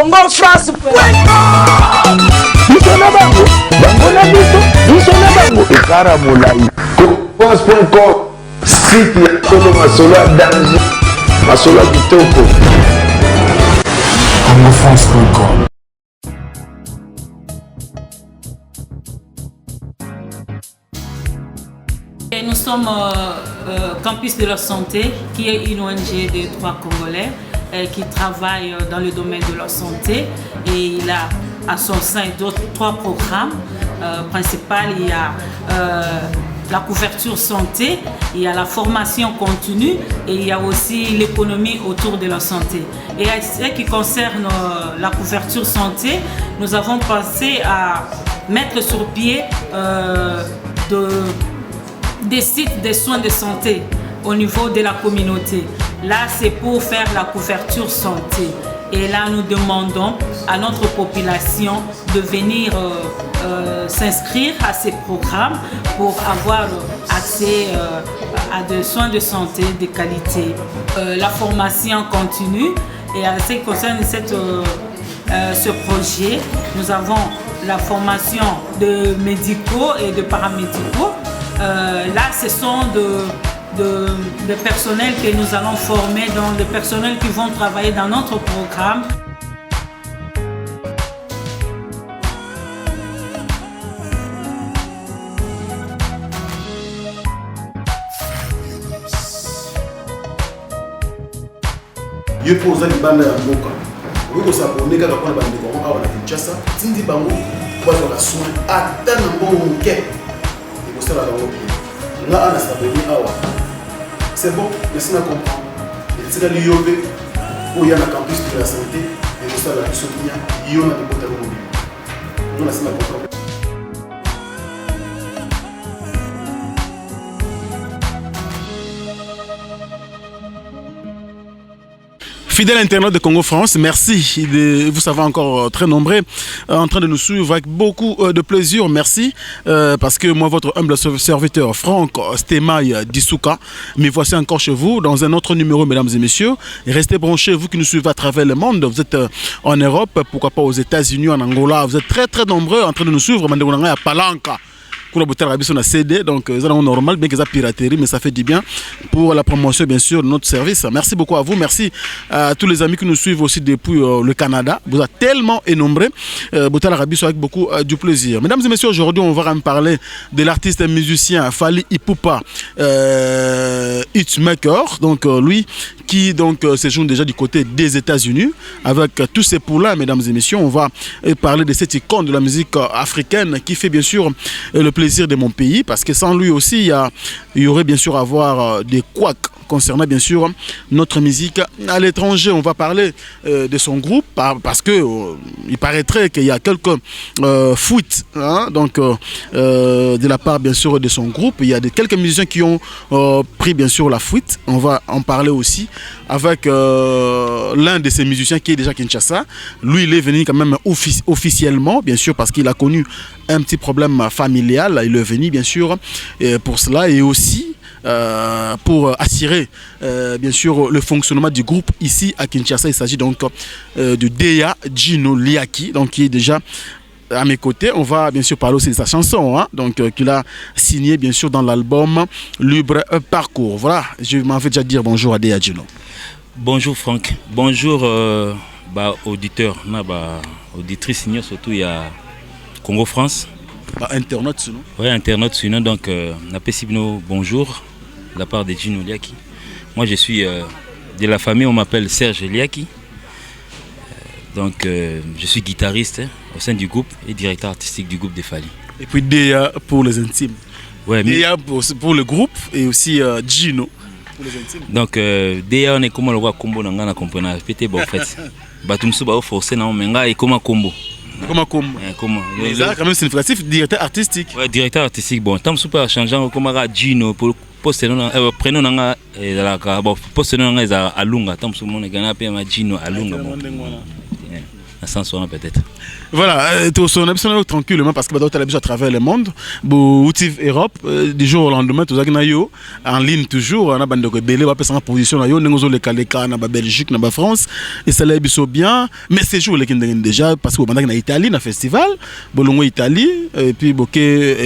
CongoFrance.com. Bisona bango, bango na biso, bisona bango. Ekara molai. CongoFrance.com. Site ya solo masolo ya danger, masolo ya kitoko. CongoFrance.com. Nous sommes Campus de la Santé, qui est une ONG de droits congolais qui travaille dans le domaine de la santé. Et il a à son sein trois programmes principaux. Il y a la couverture santé, il y a la formation continue et il y a aussi l'économie autour de la santé. Et à ce qui concerne la couverture santé, nous avons pensé à mettre sur pied des sites de soins de santé au niveau de la communauté. Là, c'est pour faire la couverture santé. Et là, nous demandons à notre population de venir s'inscrire à ces programmes pour avoir accès à des soins de santé de qualité. La formation continue. Et à ce qui concerne ce projet, nous avons la formation de médicaux et de paramédicaux. Là, ce sont des personnels que nous allons former, donc des personnels qui vont travailler dans notre programme. Yo poza libanda ya mboka. Oko s'abonner kaka kwa bande ko awa na Kinshasa, tindi bango kwa la soin ata na bonke. C'est bon, merci à comprendre. C'est la l'IOB où il y a la campus de la santé et nous avons la soutien. Il y a des potes à nous. Nous avons la comprendre. Fidèle internaute de Congo France, merci. Vous savez encore très nombreux en train de nous suivre avec beaucoup de plaisir. Merci parce que moi, votre humble serviteur Franck Stémaï Dissouka, me voici encore chez vous dans un autre numéro, mesdames et messieurs. Restez branchés, vous qui nous suivez à travers le monde. Vous êtes en Europe, pourquoi pas aux États-Unis, en Angola. Vous êtes très très nombreux en train de nous suivre. À Palanca. CD, donc c'est normal, bien que ça piraterie, mais ça fait du bien pour la promotion bien sûr de notre service. Merci beaucoup à vous, merci à tous les amis qui nous suivent aussi depuis le Canada. Vous êtes tellement nombreux, avec beaucoup du plaisir. Mesdames et messieurs, aujourd'hui on va parler de l'artiste musicien Fally Ipupa Hitmaker, donc lui qui donc séjourne déjà du côté des États-Unis avec tous ces poulains, mesdames et messieurs. On va parler de cette icône de la musique africaine qui fait bien sûr le plaisir de mon pays, parce que sans lui aussi il y aurait bien sûr à avoir des couacs concernant bien sûr notre musique à l'étranger. On va parler de son groupe parce que il paraîtrait qu'il y a quelques fuites donc de la part bien sûr de son groupe. Il y a quelques musiciens qui ont pris bien sûr la fuite. On va en parler aussi avec l'un de ces musiciens qui est déjà Kinshasa. Lui il est venu quand même officiellement bien sûr parce qu'il a connu un petit problème familial. Il est venu bien sûr pour cela et aussi pour assurer bien sûr le fonctionnement du groupe ici à Kinshasa. Il s'agit donc de Deya Gino Liaki, donc qui est déjà à mes côtés. On va bien sûr parler aussi de sa chanson donc qu'il a signé bien sûr dans l'album Libre Parcours. Voilà, je m'en vais déjà dire bonjour à Deya Gino. Bonjour Franck, bonjour auditeurs, auditrices, surtout il y a Congo France. Internaute sinon. Oui, internaute sinon, donc bonjour de la part de Gino Liaki. Moi je suis de la famille, on m'appelle Serge Liaki. Donc je suis guitariste au sein du groupe et directeur artistique du groupe de Fally. Et puis Deya pour les intimes. Ouais, Deya pour le groupe et aussi Gino pour les intimes. Donc Deya on est comme le roi combo dans la comprenant pété bon en fait. Batumsu ba forcer non mais nga et comme combo. Comment mais là quand même c'est significatif, directeur artistique. Ouais, directeur artistique. Bon, tant super changeant comme Gino pour poster non prénom nga la poster non nga Alunga, tant tout le monde gagna pe Gino Alunga. à sens peut-être. Voilà, tu es tranquillement parce que tu as l'habitude à travers le monde. Outil Europe, du jour au lendemain, tu es en ligne toujours. On a bande de belé, on a en position là, on a les Caleka, on a Belgique, on a France, et ça l'a bien. Mais ces jours, les déjà parce que on a Italie, un festival, Bolongo Italie, et puis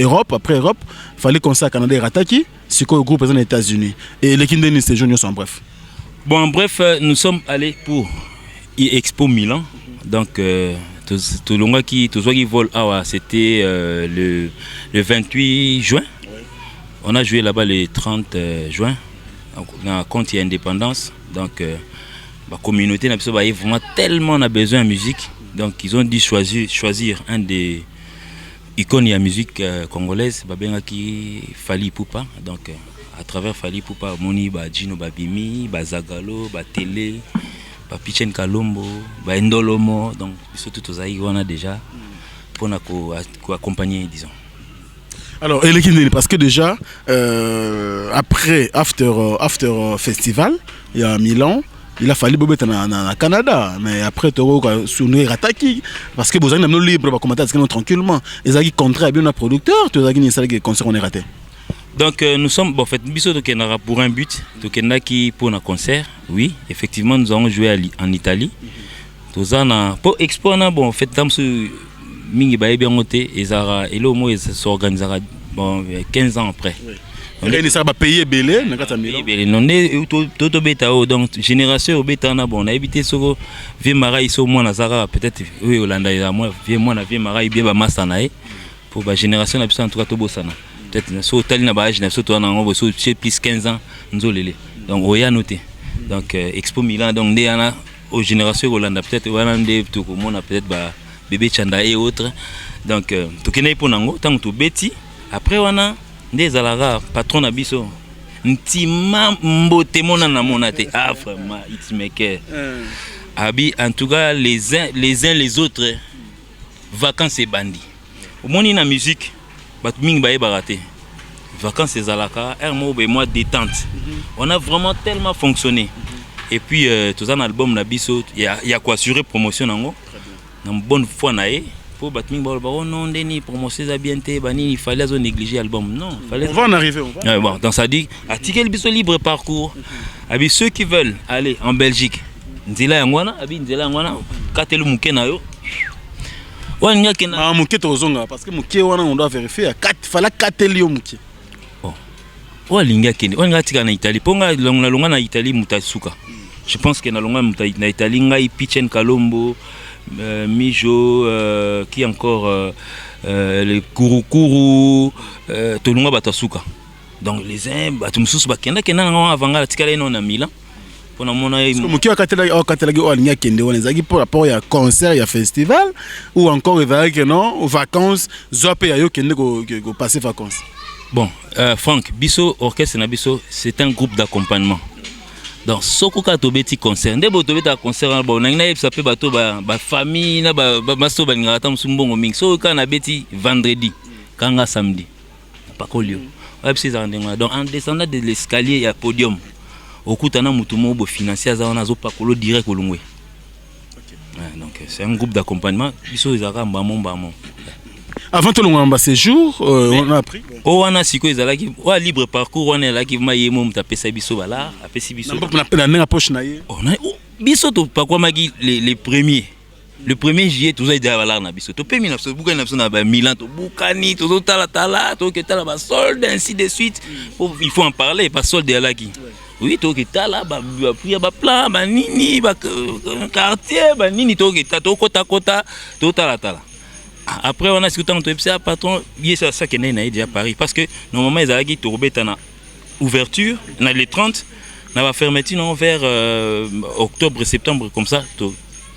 Europe. Après Europe, il fallait qu'on s'aille Canada et Rataki, c'est quoi le groupe présent aux États-Unis. Et les Kindeni, ces jours sont bref. Bon, en bref, nous sommes allés pour Expo Milan. Donc, tout le monde qui vole, c'était le 28 juin. On a joué là-bas le 30 juin. On a compte il y a indépendance. Donc, la communauté n'a vraiment tellement besoin de musique. Donc, ils ont dû choisir un des icônes de la musique congolaise, qui Fally Ipupa. Donc, à travers Fally Ipupa, Moni, Gino Babimi, Zagalo, Télé. Pichen Kalombo, Ndolomo, donc surtout tous les on a déjà pour accompagner, disons. Alors, parce que déjà après after festival, il y a Milan, il a fallu bober au Canada, mais après tu as soulevé Rataki parce que vous avez nos libre pour commenter tranquillement. Ils ont contrat bien un producteur, tu as dit que concert on est raté. Donc nous sommes en fait pour un but, pour un concert. Oui, effectivement nous avons joué en Italie. Pour Expo bon en fait dans ce mingi ba bien monté et le mot s'organisera 15 ans après. On ça va payer belé donc génération obetana bon on a habité sur vieux marai so moi nazara peut-être oui Hollanda et moi vieux moi na vieux marai bien ba masanae pour ba génération na en tout cas to bosana. Peut-être so tali na baage na so to na ngo so plus 15 ans nzolele donc oya noté donc Expo Milan donc ndé ana aux générations Hollanda peut-être wana ndé to ko mona peut-être ba bébé Chanda et autres donc to kenai po nango tant to beti après wana ndé zalara patron na biso ntima mbote mona na monate vraiment it's make abi en tout cas les uns les autres vacances et bandits au moni na musique Batming bae baraté. Vacances et Zalaka, un mois détente. On a vraiment tellement fonctionné. Et puis tout un album Nabiso, il y a quoi assurer promotion nango. Une bonne fois naé pour Batming bae non deni promotion za bien té bani il fallait négliger album. Non, fallait. On va en arriver. Bon, donc ça dit article biso libre parcours. Abi ceux qui veulent aller en Belgique. Nzela yangwana, abi nzela yangwana katelu mukena yo. Mouké tozonga parce que Mouké on doit vérifier fallait 4 lions Mouké. Oh linga kende on ngatika na Italie ponga longa na Italie mutasuka. Je pense que na longa na Italie ngai Pichen Kalombo Mijo qui encore le Kurukuru to longa batasuka. Donc les uns batumsusu bakenda kenda nga avanga la tikala ino na Milan. Pour Mouké pour rapport à concert, il y a festival ou encore il va non aux vacances, passer vacances. Bon, Franck, Bisso Orchestre Nabiso, c'est un groupe d'accompagnement. Donc, soko ka tobeti concert, ndé botobeta concert bon nangna ça peut bato ba famille na ba maso ba ngata msumbongo mingi. So ka na beti vendredi, kanga samedi. Pas kolio. Donc en descendant de l'escalier, il y a podium. Okutana mutumo bo financier za wana zo pakolo direct olungwe. Donc c'est un groupe d'accompagnement biso ezaka mbamon. Avant tout le séjour, on a appris. Oh wana siko ezalaki wa libre parcours wana elaki mayemo mutapesa biso bala, apesi biso. Na poche na ye. Oh na biso to pakwa magi les premiers. Le 1er juillet tout ça est déjà na biso. To pemi na biso buka na biso na ba Milan to bukani to tala to ketala ba solde ainsi de suite. Il faut en parler pas solde elaki. Oui, to kita là ba priya ba plan ba nini ba quartier ba nini to kita to kota to tala. Après on a discuté entre le patron, c'est ça qui est déjà à Paris parce que normalement ils avaient to robeta na ouverture, na les 30, na va fermeture non vers octobre septembre comme ça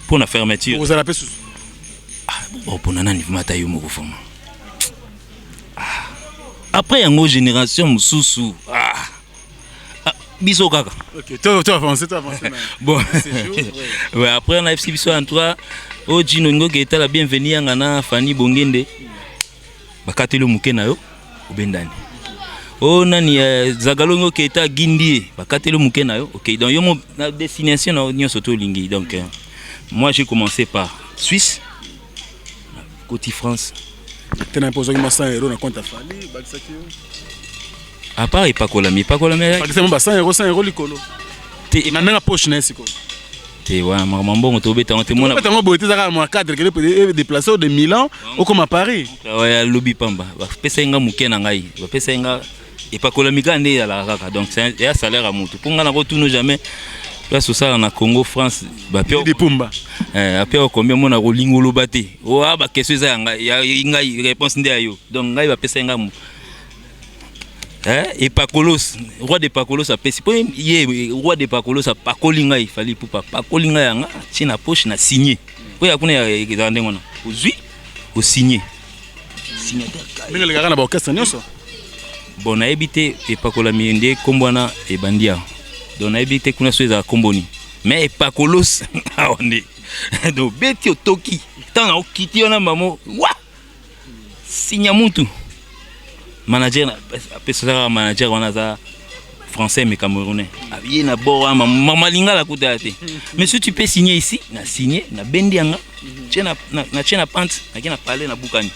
pour la fermeture. Vous allez appeler sous. Pour nana ni mata yo moko fama. Après yango génération mususu. Biso kaka. OK, tu avances. Bon. Ouais, après on a fait biso en toi. O Gino ngo ke la bienvenue ngana Fanny Bongende. Bakatelo mukena yo obendani. O nani Zagalo ngo ke Gindie, bakatelo mukena yo. OK, donc yo mo na destination na nyo soto lingi donc Moi, j'ai commencé par Suisse, côté France. Tu as imposé 100 € dans compte à Fali. À part Epakolami. C'est 100 €, Licolo. Tu as une poche, Nessiko. Tu vois, maman, tu as été mon cadre qui est déplacé de Milan ou comme à Paris. Ouais, lobby pamba. Pesa inga mukena ngai. Pesa inga Epakolami gande ya la kaka. Donc c'est un salaire à mutu. Pour ngana retourne jamais. Là sur ça en Congo France ba pio des pumba. Après combien mon a lingolo baté. Oh ba question za ngai réponse ndé ayo. Donc ngai ba pesa inga mu. Epakolos, roi de Pakolos a pesi. Yé roi de Pakolos a pakolinga il fallait pour pas pakolinga yanga. Tina poche na signé. Oya kuna ya zande ngona. Ozui au signé. Signataire. Mais le gars na ba orchestre nyonso. Bon na ebité Epakolami ndé kombwana e bandia. Donc na ebité kuna soeza komboni. Mais Epakolos aonde. Donc beti otoki. Tanga okiti ona mamo. Wa! Signa mutu. Manager a manager on a français mais camerounais. Il na bora mama linga la kudate. Mais si tu peux signer ici, na signer na bendianga. Na pante, na parler na bukani.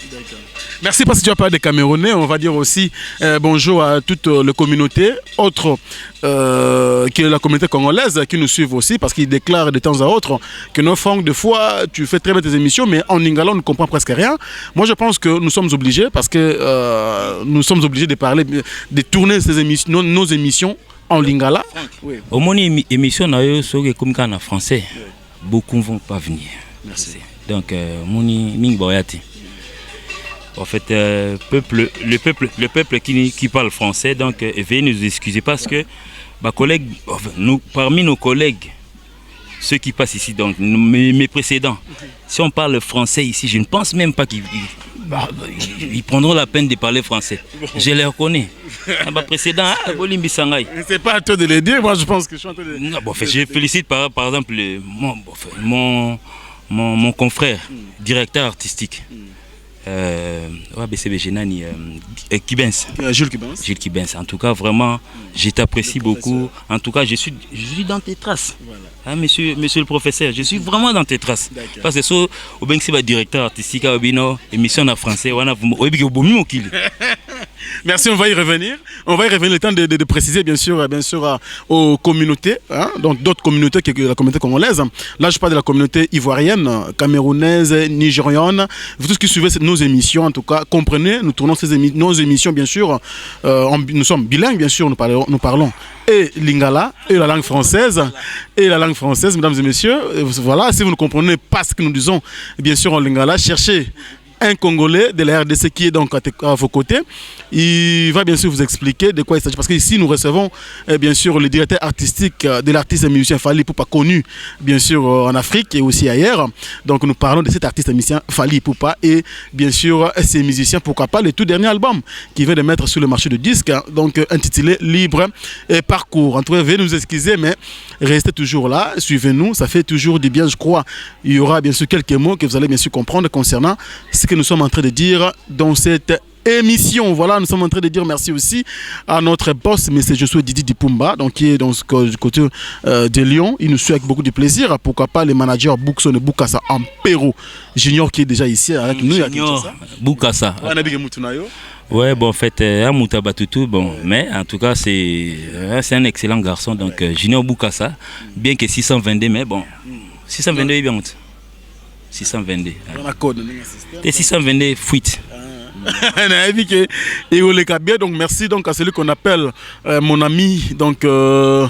Merci parce que tu as parlé des Camerounais. On va dire aussi bonjour à toute la communauté, autre qui est la communauté congolaise qui nous suivent aussi parce qu'ils déclarent de temps à autre que nos Franck, de fois tu fais très bien tes émissions, mais en lingala on ne comprend presque rien. Moi je pense que nous sommes obligés parce que nous sommes obligés de parler, de tourner ces émissions, nos émissions en lingala. Oui. Au moins émission comme en français, beaucoup ne vont pas venir. Merci. Donc, Moni Boyati. En fait, le peuple qui parle français, donc, veuillez nous excuser parce que parmi nos collègues, ceux qui passent ici, donc mes précédents, si on parle français ici, je ne pense même pas qu'ils prendront la peine de parler français. Je les reconnais. Précédent, c'est pas à toi de les dire, moi je pense que je suis en train de... Non, bon, je félicite par exemple mon confrère, directeur artistique. Kibens. Jules Kibens. En tout cas, vraiment, je t'apprécie beaucoup. En tout cas, je suis dans tes traces. Voilà. Hein, monsieur le professeur, je suis vraiment dans tes traces. Parce que si au directeur artistique, émission en français, merci, on va y revenir. On va y revenir le temps de préciser bien sûr aux communautés, hein, donc d'autres communautés que la communauté congolaise. Là, je parle de la communauté ivoirienne, camerounaise, nigériane. Vous tous qui suivez nos émissions, en tout cas, comprenez, nous tournons nos émissions bien sûr. Nous sommes bilingues bien sûr, nous parlons et lingala et la langue française mesdames et messieurs. Voilà, si vous ne comprenez pas ce que nous disons bien sûr en lingala, cherchez un Congolais de la RDC qui est donc à vos côtés. Il va bien sûr vous expliquer de quoi il s'agit. Parce qu'ici, nous recevons bien sûr le directeur artistique de l'artiste et musicien Fally Ipupa, connu bien sûr en Afrique et aussi ailleurs. Donc nous parlons de cet artiste et musicien Fally Ipupa et bien sûr ses musiciens, pourquoi pas le tout dernier album qui vient de mettre sur le marché de disques, donc intitulé Libre et Parcours. En tout cas, veuillez nous excuser, mais restez toujours là, suivez-nous, ça fait toujours du bien, je crois. Il y aura bien sûr quelques mots que vous allez bien sûr comprendre concernant ce que nous sommes en train de dire dans cette émission. Voilà, nous sommes en train de dire merci aussi à notre boss, M. Josué Didi Dipumba, donc qui est dans ce côté de Lyon. Il nous suit avec beaucoup de plaisir. Pourquoi pas les managers Boukson et Boukassa Ampero Junior qui est déjà ici avec nous. Junior Boukassa. Ouais, bon, en fait, bon, mais en tout cas, c'est un excellent garçon. Donc, Junior Boukassa, bien que 622, mais bon, 622 est bien. 622. Et 622 fuite. Donc merci donc à celui qu'on appelle mon ami donc ML,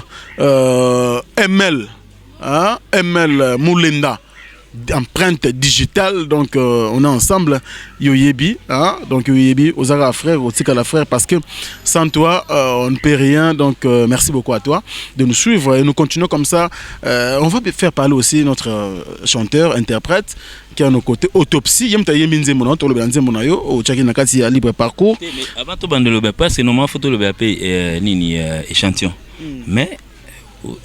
hein, ML Moulenda, empreinte digitale. Donc on est ensemble Yoyebi, hein, donc Yoyebi Ozara frère, Otikala frère, parce que sans toi on ne peut rien. Donc merci beaucoup à toi de nous suivre et nous continuons comme ça. On va faire parler aussi notre chanteur interprète qui est à nos côtés, Autopsie. Libre Parcours. Avant tout bande le BAP, c'est normal photo le BAP nini échantillon. Mais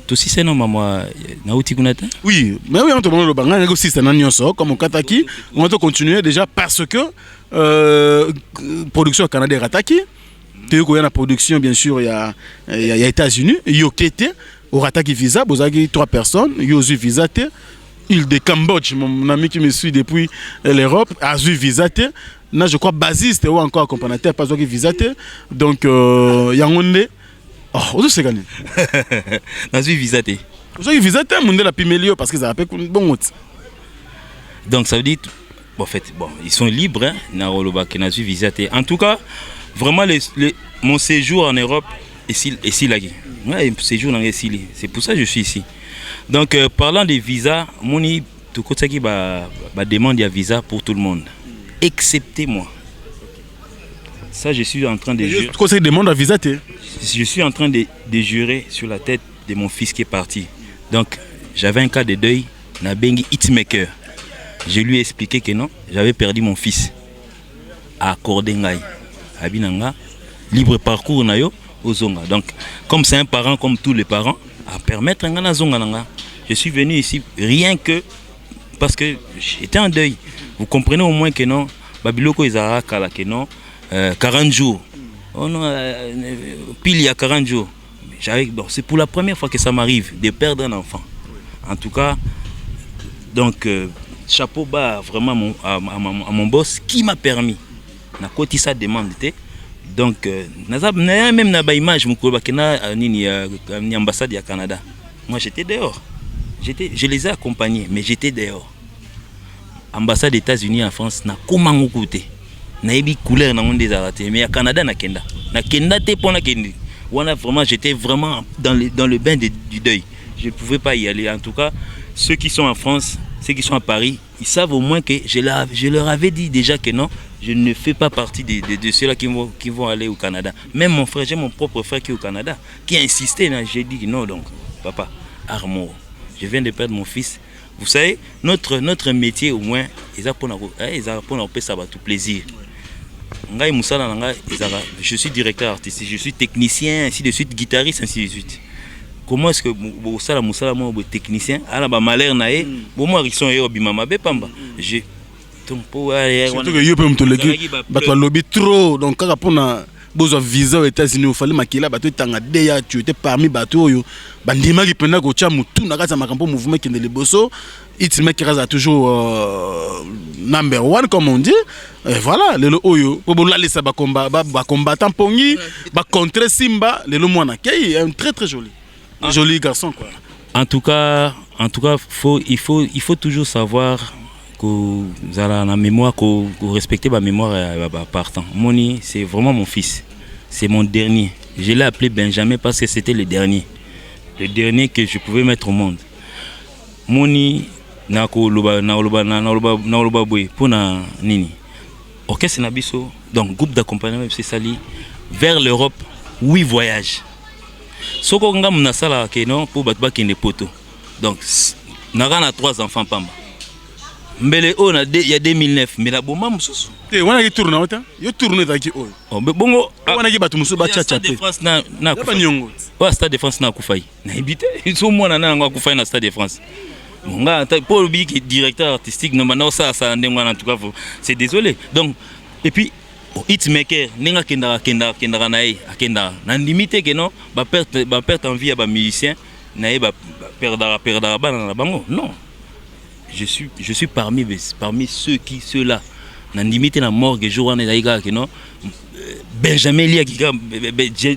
aussi c'est normal moi nauti kunata. Oui, mais oui on te demande le banga aussi c'est nanyoso comme Kataki. On va continuer déjà parce que production Canada Rataki. Tu y a la production bien sûr il y a États-Unis, Yokete au Rataki Visa, vous avez 3 personnes, Yosu Visa te île de Cambodge, mon ami qui me suit depuis l'Europe, a eu visa. Là, je crois basiste ou encore accompagnateur, pas qui visa. Donc, Yangonde. Oh, où c'est gagné? N'a eu visa. Vous avez visa, mon la pimelio parce que ça rappelle bon. Donc, ça veut dire, en fait, bon, ils sont libres, hein, n'a eu visa. En tout cas, vraiment, mon séjour en Europe est si lagué. Ouais, séjour en Europe, c'est pour ça que je suis ici. Donc, parlant des visas, moni tout côté qui va demander un visa pour tout le monde, excepté moi. Ça, je suis en train de jurer. Quand c'est demande un visa, je suis en train de jurer sur la tête de mon fils qui est parti. Donc, j'avais un cas de deuil, na bengi hitmaker. Je lui ai expliqué que non, j'avais perdu mon fils à Kordengai, à Binanga, libre parcours na yo aux Zonga. Donc, comme c'est un parent comme tous les parents, à permettre un gana Zonga nanga. Je suis venu ici rien que parce que j'étais en deuil. Vous comprenez au moins que non, Babiloko Izara Kala que non, 40 jours. Oh non, pile il y a 40 jours. Bon, c'est pour la première fois que ça m'arrive de perdre un enfant. En tout cas, donc chapeau bas vraiment à mon boss qui m'a permis. Na côté ça demande. Donc, même na ba image ni ambassade du Canada. Moi j'étais dehors. Je les ai accompagnés, mais j'étais dehors. Ambassade des États-Unis en France na comment côté. Na ebi couleur na monde des arrêtés, mais à Canada na kenda. Na kenda te pona kendi. Vraiment, j'étais vraiment dans le bain du deuil. Je ne pouvais pas y aller. En tout cas, ceux qui sont en France, ceux qui sont à Paris, ils savent au moins que je leur avais dit déjà que non, je ne fais pas partie de ceux-là qui vont aller au Canada. Même mon frère, j'ai mon propre frère qui est au Canada, qui a insisté. J'ai dit non, donc, papa, Armo, je viens de perdre mon fils. Vous savez, notre métier, au moins, ils apprennent à ça va tout plaisir. Je suis directeur artistique, je suis technicien, ainsi de suite, guitariste, ainsi de suite. Comment est-ce que Moussala est technicien? Ah, bah malheur naé, bon moi ils sont bimama bepamba. J'ai donc pour aller. Surtout que yo peux me te léguer. Bah toi lobby trop, donc quand on a besoin de visa aux États-Unis, il fallait maquiller là, bah toi t'as déjà tu étais parmi bateau yo. Bandima qui pena go chamu tout na kasa makampo mouvement qui ne le bosso. It's make a toujours number one comme on dit. Et voilà, le oyo pour la laisser ba combattant pongi, ba contre Simba, le mwana qui est un très très joli. Un joli garçon quoi. En tout cas, il faut toujours savoir que vous avez la mémoire, que vous respectez ma mémoire partant. Moni, c'est vraiment mon fils. C'est mon dernier. Je l'ai appelé Benjamin parce que c'était le dernier que je pouvais mettre au monde. Moni na loba boy pour na nini. Orchestre Nabiso, donc groupe d'accompagnement c'est sali vers l'Europe, 8 voyages. Soko nga mnasala keno pour batba kende poto. Donc na 3 enfants pamba. Mbele o na il y a 2009 mais la bomba mususu. Eh wana ki tourner ota? Yo tourner taki o. Oh bongo wana ki batu mususu ba cha cha te. Stade de France na ba nyongo. Wa Stade de France na kufai. Na ibite so mwana na nga kufai na Stade de France. Nga pour lui qui directeur artistique no mana ça ndenga en tout cas c'est désolé. Donc et puis hitmaker ninga kenda nae akenda na limité que non ba perte en vie à ba musicien nae ba perdra bana na bango. Non. Je suis parmi ceux-là. Na limité na morgue jour na iga que non Benjamin Lia qui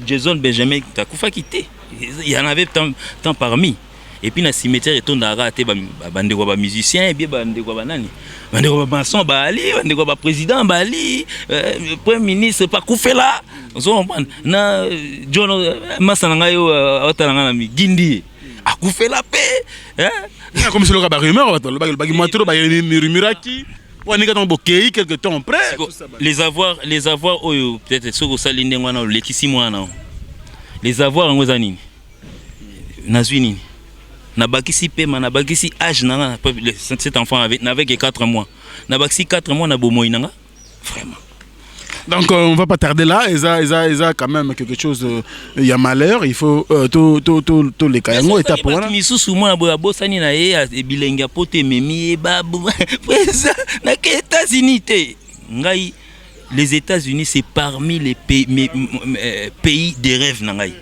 Jason Benjamin takufa quitté. Il y en avait tant parmi. Et puis na cimetière etonde araté bande ko ba musicien et bien bande ko ba nani bande ko ba maçon ba ali bande ko ba président ba ali premier ministre pas Koufela on na John Masanga yo otalanga na Gindi a Koufela pe hein comme c'est le ba rumeur ba matro ba rumuraki on est quand bokei quelque temps après les avoirs peut-être soko salinde ngwana lekisi mwana les avoirs ngozanini nazwini na bakisi pema na bakisi âge nanga cet enfant n'avait que 4 mois na bakisi 4 mois na bomoy nanga vraiment. Donc on va pas tarder là, ils a quand même quelque chose il y a malheur, il faut tout les kayango étape pour là. Misusu moi na bosani na e bilenga pote memi babu na ke États-Unis te ngai les États-Unis c'est parmi les pays des rêves nangai.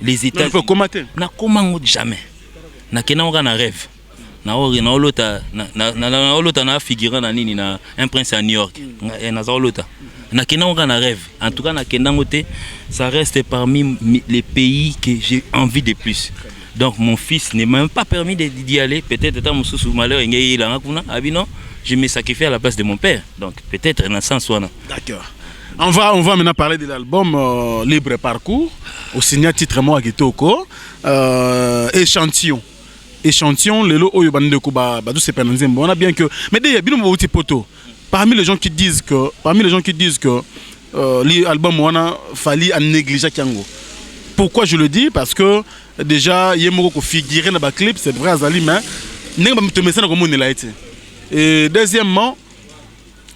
Les États-Unis. Il faut commater. Na komango jamais. Na kena nga na rêve na figurant na nini na un prince à New York na zaolota na kenanga na rêve en tout cas na kenango te ça reste parmi les pays que j'ai envie de plus. Donc mon fils n'est même pas permis d'y aller, peut-être étant sous malheur je me sacrifie à la place de mon père. Donc peut-être dans sens soit. D'accord. On va maintenant parler de l'album Libre Parcours, au signé titre moi Kitoko, échantillon. Échantillon, le lot oyo bande ko ba tout c'est pas nzembo. On a bien que mais il y a bien un petit poteau. Parmi les gens qui disent que l'album wana fallait en négliger Kiango. Pourquoi je le dis? Parce que déjà il y a beaucoup figuré dans le clip, c'est vrai Azali mais n'est pas te mettre comme on l'a été. Et deuxièmement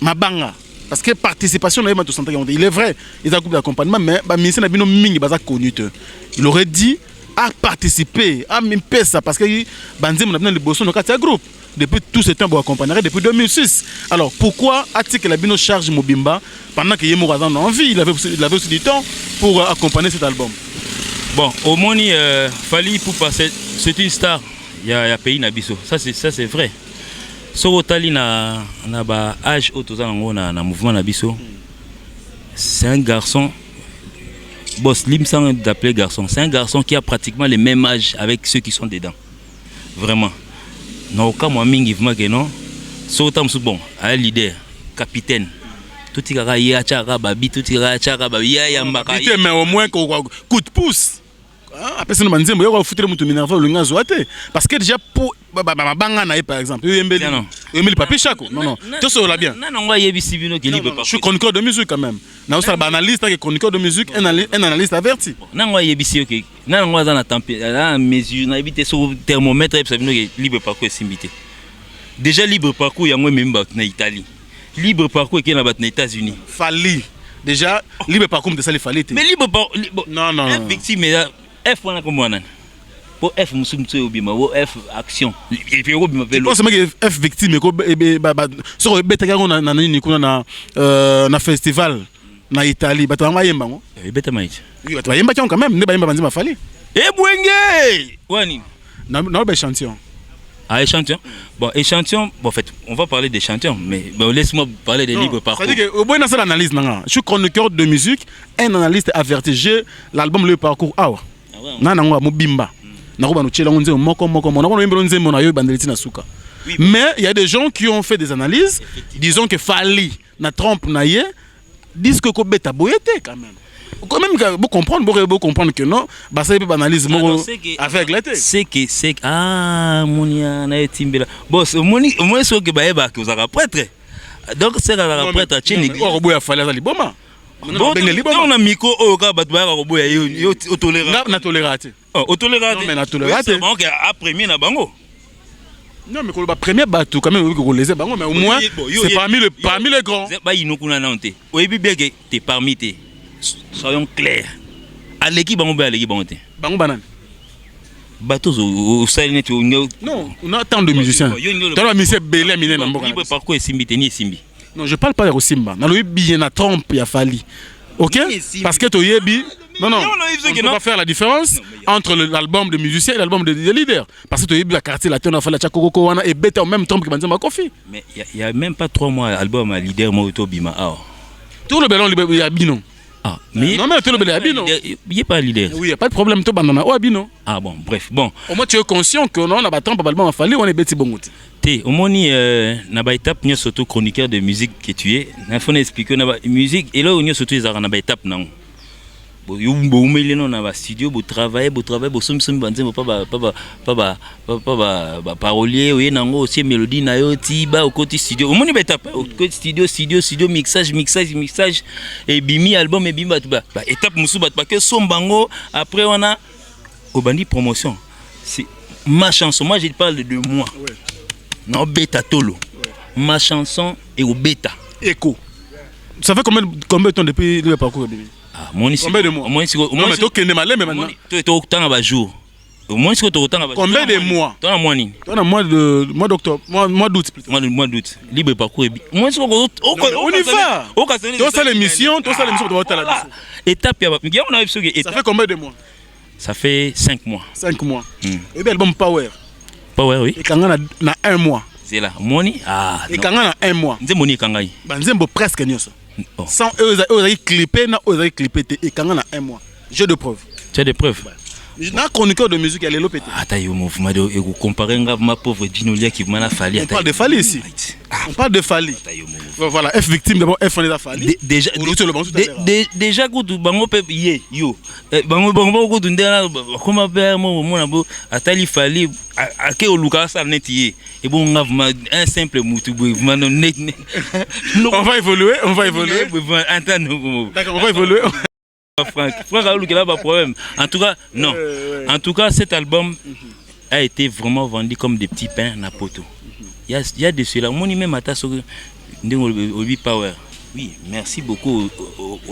ma banga parce que participation il est vrai il a un groupe d'accompagnement mais ba ministre na bino mingi baza connu. Il aurait dit à participer à m'imper ça parce que banzim na bino le bosso no kati groupe depuis tout ce temps pour accompagner depuis 2006. Alors pourquoi a-t-il la bino charge Mobimba pendant que Yemo Razan a envie, il avait aussi du temps pour accompagner cet album. Bon, au Moni Fali pour passer, c'est une star. Il y a pays Nabiso. Ça c'est vrai. Sorotali na ba âge autour na mouvement Nabiso. C'est un garçon. Boss Lim sans d'appeler garçon. C'est un garçon qui a pratiquement le même âge avec ceux qui sont dedans. Vraiment. Non aucun moi mingi vraiment que non. Sotam bon, un leader, capitaine. Tout y a ya chara babi, tout y a chara babi ya yambaka. Mais au moins coup de pouce. Ah, personne m'a dit moi on va foutre mon minerva le ngazo até parce que déjà pour banga na par exemple Emile Papi Chako non tout ça là bien non on yebisi bino que libre parcours. Je suis chroniqueur de musique quand même na ça analyste qui chroniqueur de musique un analyste averti non on yebisi OK non on za na température na mesure na éviter sur thermomètre et ça bino que libre parcours simbité déjà libre parcours yango même na Italie libre parcours qui na bat na États-Unis Fali déjà libre parcours de ça les fallait mais libre non victime F wana comme wana pour F musumtso obima wo F action et puis obima velo pense que F victime ko so beta ka na nini kuna na festival na Italie bata mayemba ngo beta maïti oui bata mayemba quand même ne ba yemba banzima fali bwenge wani na ba échantillon échantillon bon échantillon bon en fait on va parler d'échantillon mais bon, laisse-moi parler des libres parcours. C'est-à-dire que au bout de l'analyse je suis chroniqueur de musique un analyste averti j'ai l'album Le Parcours awa nana ngwa mobimba nako ba no tshela nzembo moko nako no nzembo na yo bandeliti na suka mais il y a des gens qui ont fait des analyses disons que Fali na trompe na ye disent que ko beta boyete quand même vous comprendre que non bah ça peut analyse avec la tête c'est que monia na etimbela boss moni moi so que ba que vous avez prêtre donc c'est la prêtre chini o boya Fali za liboma. Bon, on a micro au cas de yo tolérant. Na tolérate. Oh, tolérate. Non mais na tolérate. C'est bon que après na bango. Non mais ko ba premier bateau quand même ko les bango mais au moins c'est parmi les grands. Ba inokuna na onte. Oyebi bege te parmi te. Soyons clairs. À l'équipe bango ba l'équipe bango te. Bango banane. Bateau au saline tu non, on a tant de musiciens. Dans la musique belé miné na mboka. Libre parcours simbi te ni simbi. Non, je parle pas de Simba. Dans le bien na trompe il a fallu. OK? Parce que to yebi non, on peut pas faire la différence entre l'album de musicien et l'album de leader. Parce que to yebi la quartier latin on a fait la chakoko wana et bête en même temps que Banzema Kofi. Mais il y a même pas 3 mois album à leader Moto Bima. Tout le ballon il y a Bino. Ah, mais non mais tout le ballon Bino. Il y a pas leader. Oui, il y a pas de problème to banana o Bino. Ah bon, bref, bon. Au moins tu es conscient que non on a pas trompe album a fallu on est bête bongote. Au moni na ba étape ni surtout chroniqueur de musique que tu es na faut expliquer na ba musique et là on y surtout na ba étape non bo yumbo umele non na ba studio bo travailler bo somsum banze pas parolier oye nango aussi mélodie na yo ti ba au côté studio au moni ba étape au côté studio mixage et bimi album et bimba ba étape musu ba que sombango après on a au bandi promotion c'est ma chanson moi je parle de moi. Ouais. Non, bêta tolo. Ma chanson est au bêta. Écho. Ça fait combien de temps depuis le parcours de ah, mon ici. Combien de mois? Moi ici. Non, mais toi qui es malin maintenant. Tu es autant à jour. Moi ici autant à jour. Combien de mois? Toi en mois ni. Toi en mois d'octobre, mois d'août plutôt. Mois d'août. Libre parcours. Moi ici on y va. Toi ça l'émission, tu vas la étape on a ça fait combien de mois? Ça fait 5 mois. 5 mois. Et bien album Power. Power, oui. Et quand on a un mois. C'est là. Moni? Ah. Et quand on a un mois. Nze Moni Kangai. Nzembo presque nyoso. Oh. Sans eux, ils clippé, et quand on a un mois. J'ai de preuves. Tu as des preuves? Dans chroniqueur de musique, elle est lopété. Attends, yo mouvement et vous comparez ma pauvre Dinolia qui m'a fallu. On parle de Fali ici. On parle de Fali. Voilà, F victime d'abord, F on est à Fali. Déjà, déjà, quand tu bango pe yo, bango quand tu ndela, comment faire mon abo, atali Fali, à quel lugar ça n'est et bon, un simple moutou, on va évoluer, on va évoluer. D'accord, on va évoluer. Franck a là pas problème. En tout cas, non. En tout cas, cet album a été vraiment vendu comme des petits pains à poto. Il y a de cela. Mon même attaque sur Obi Power. Oui, merci beaucoup.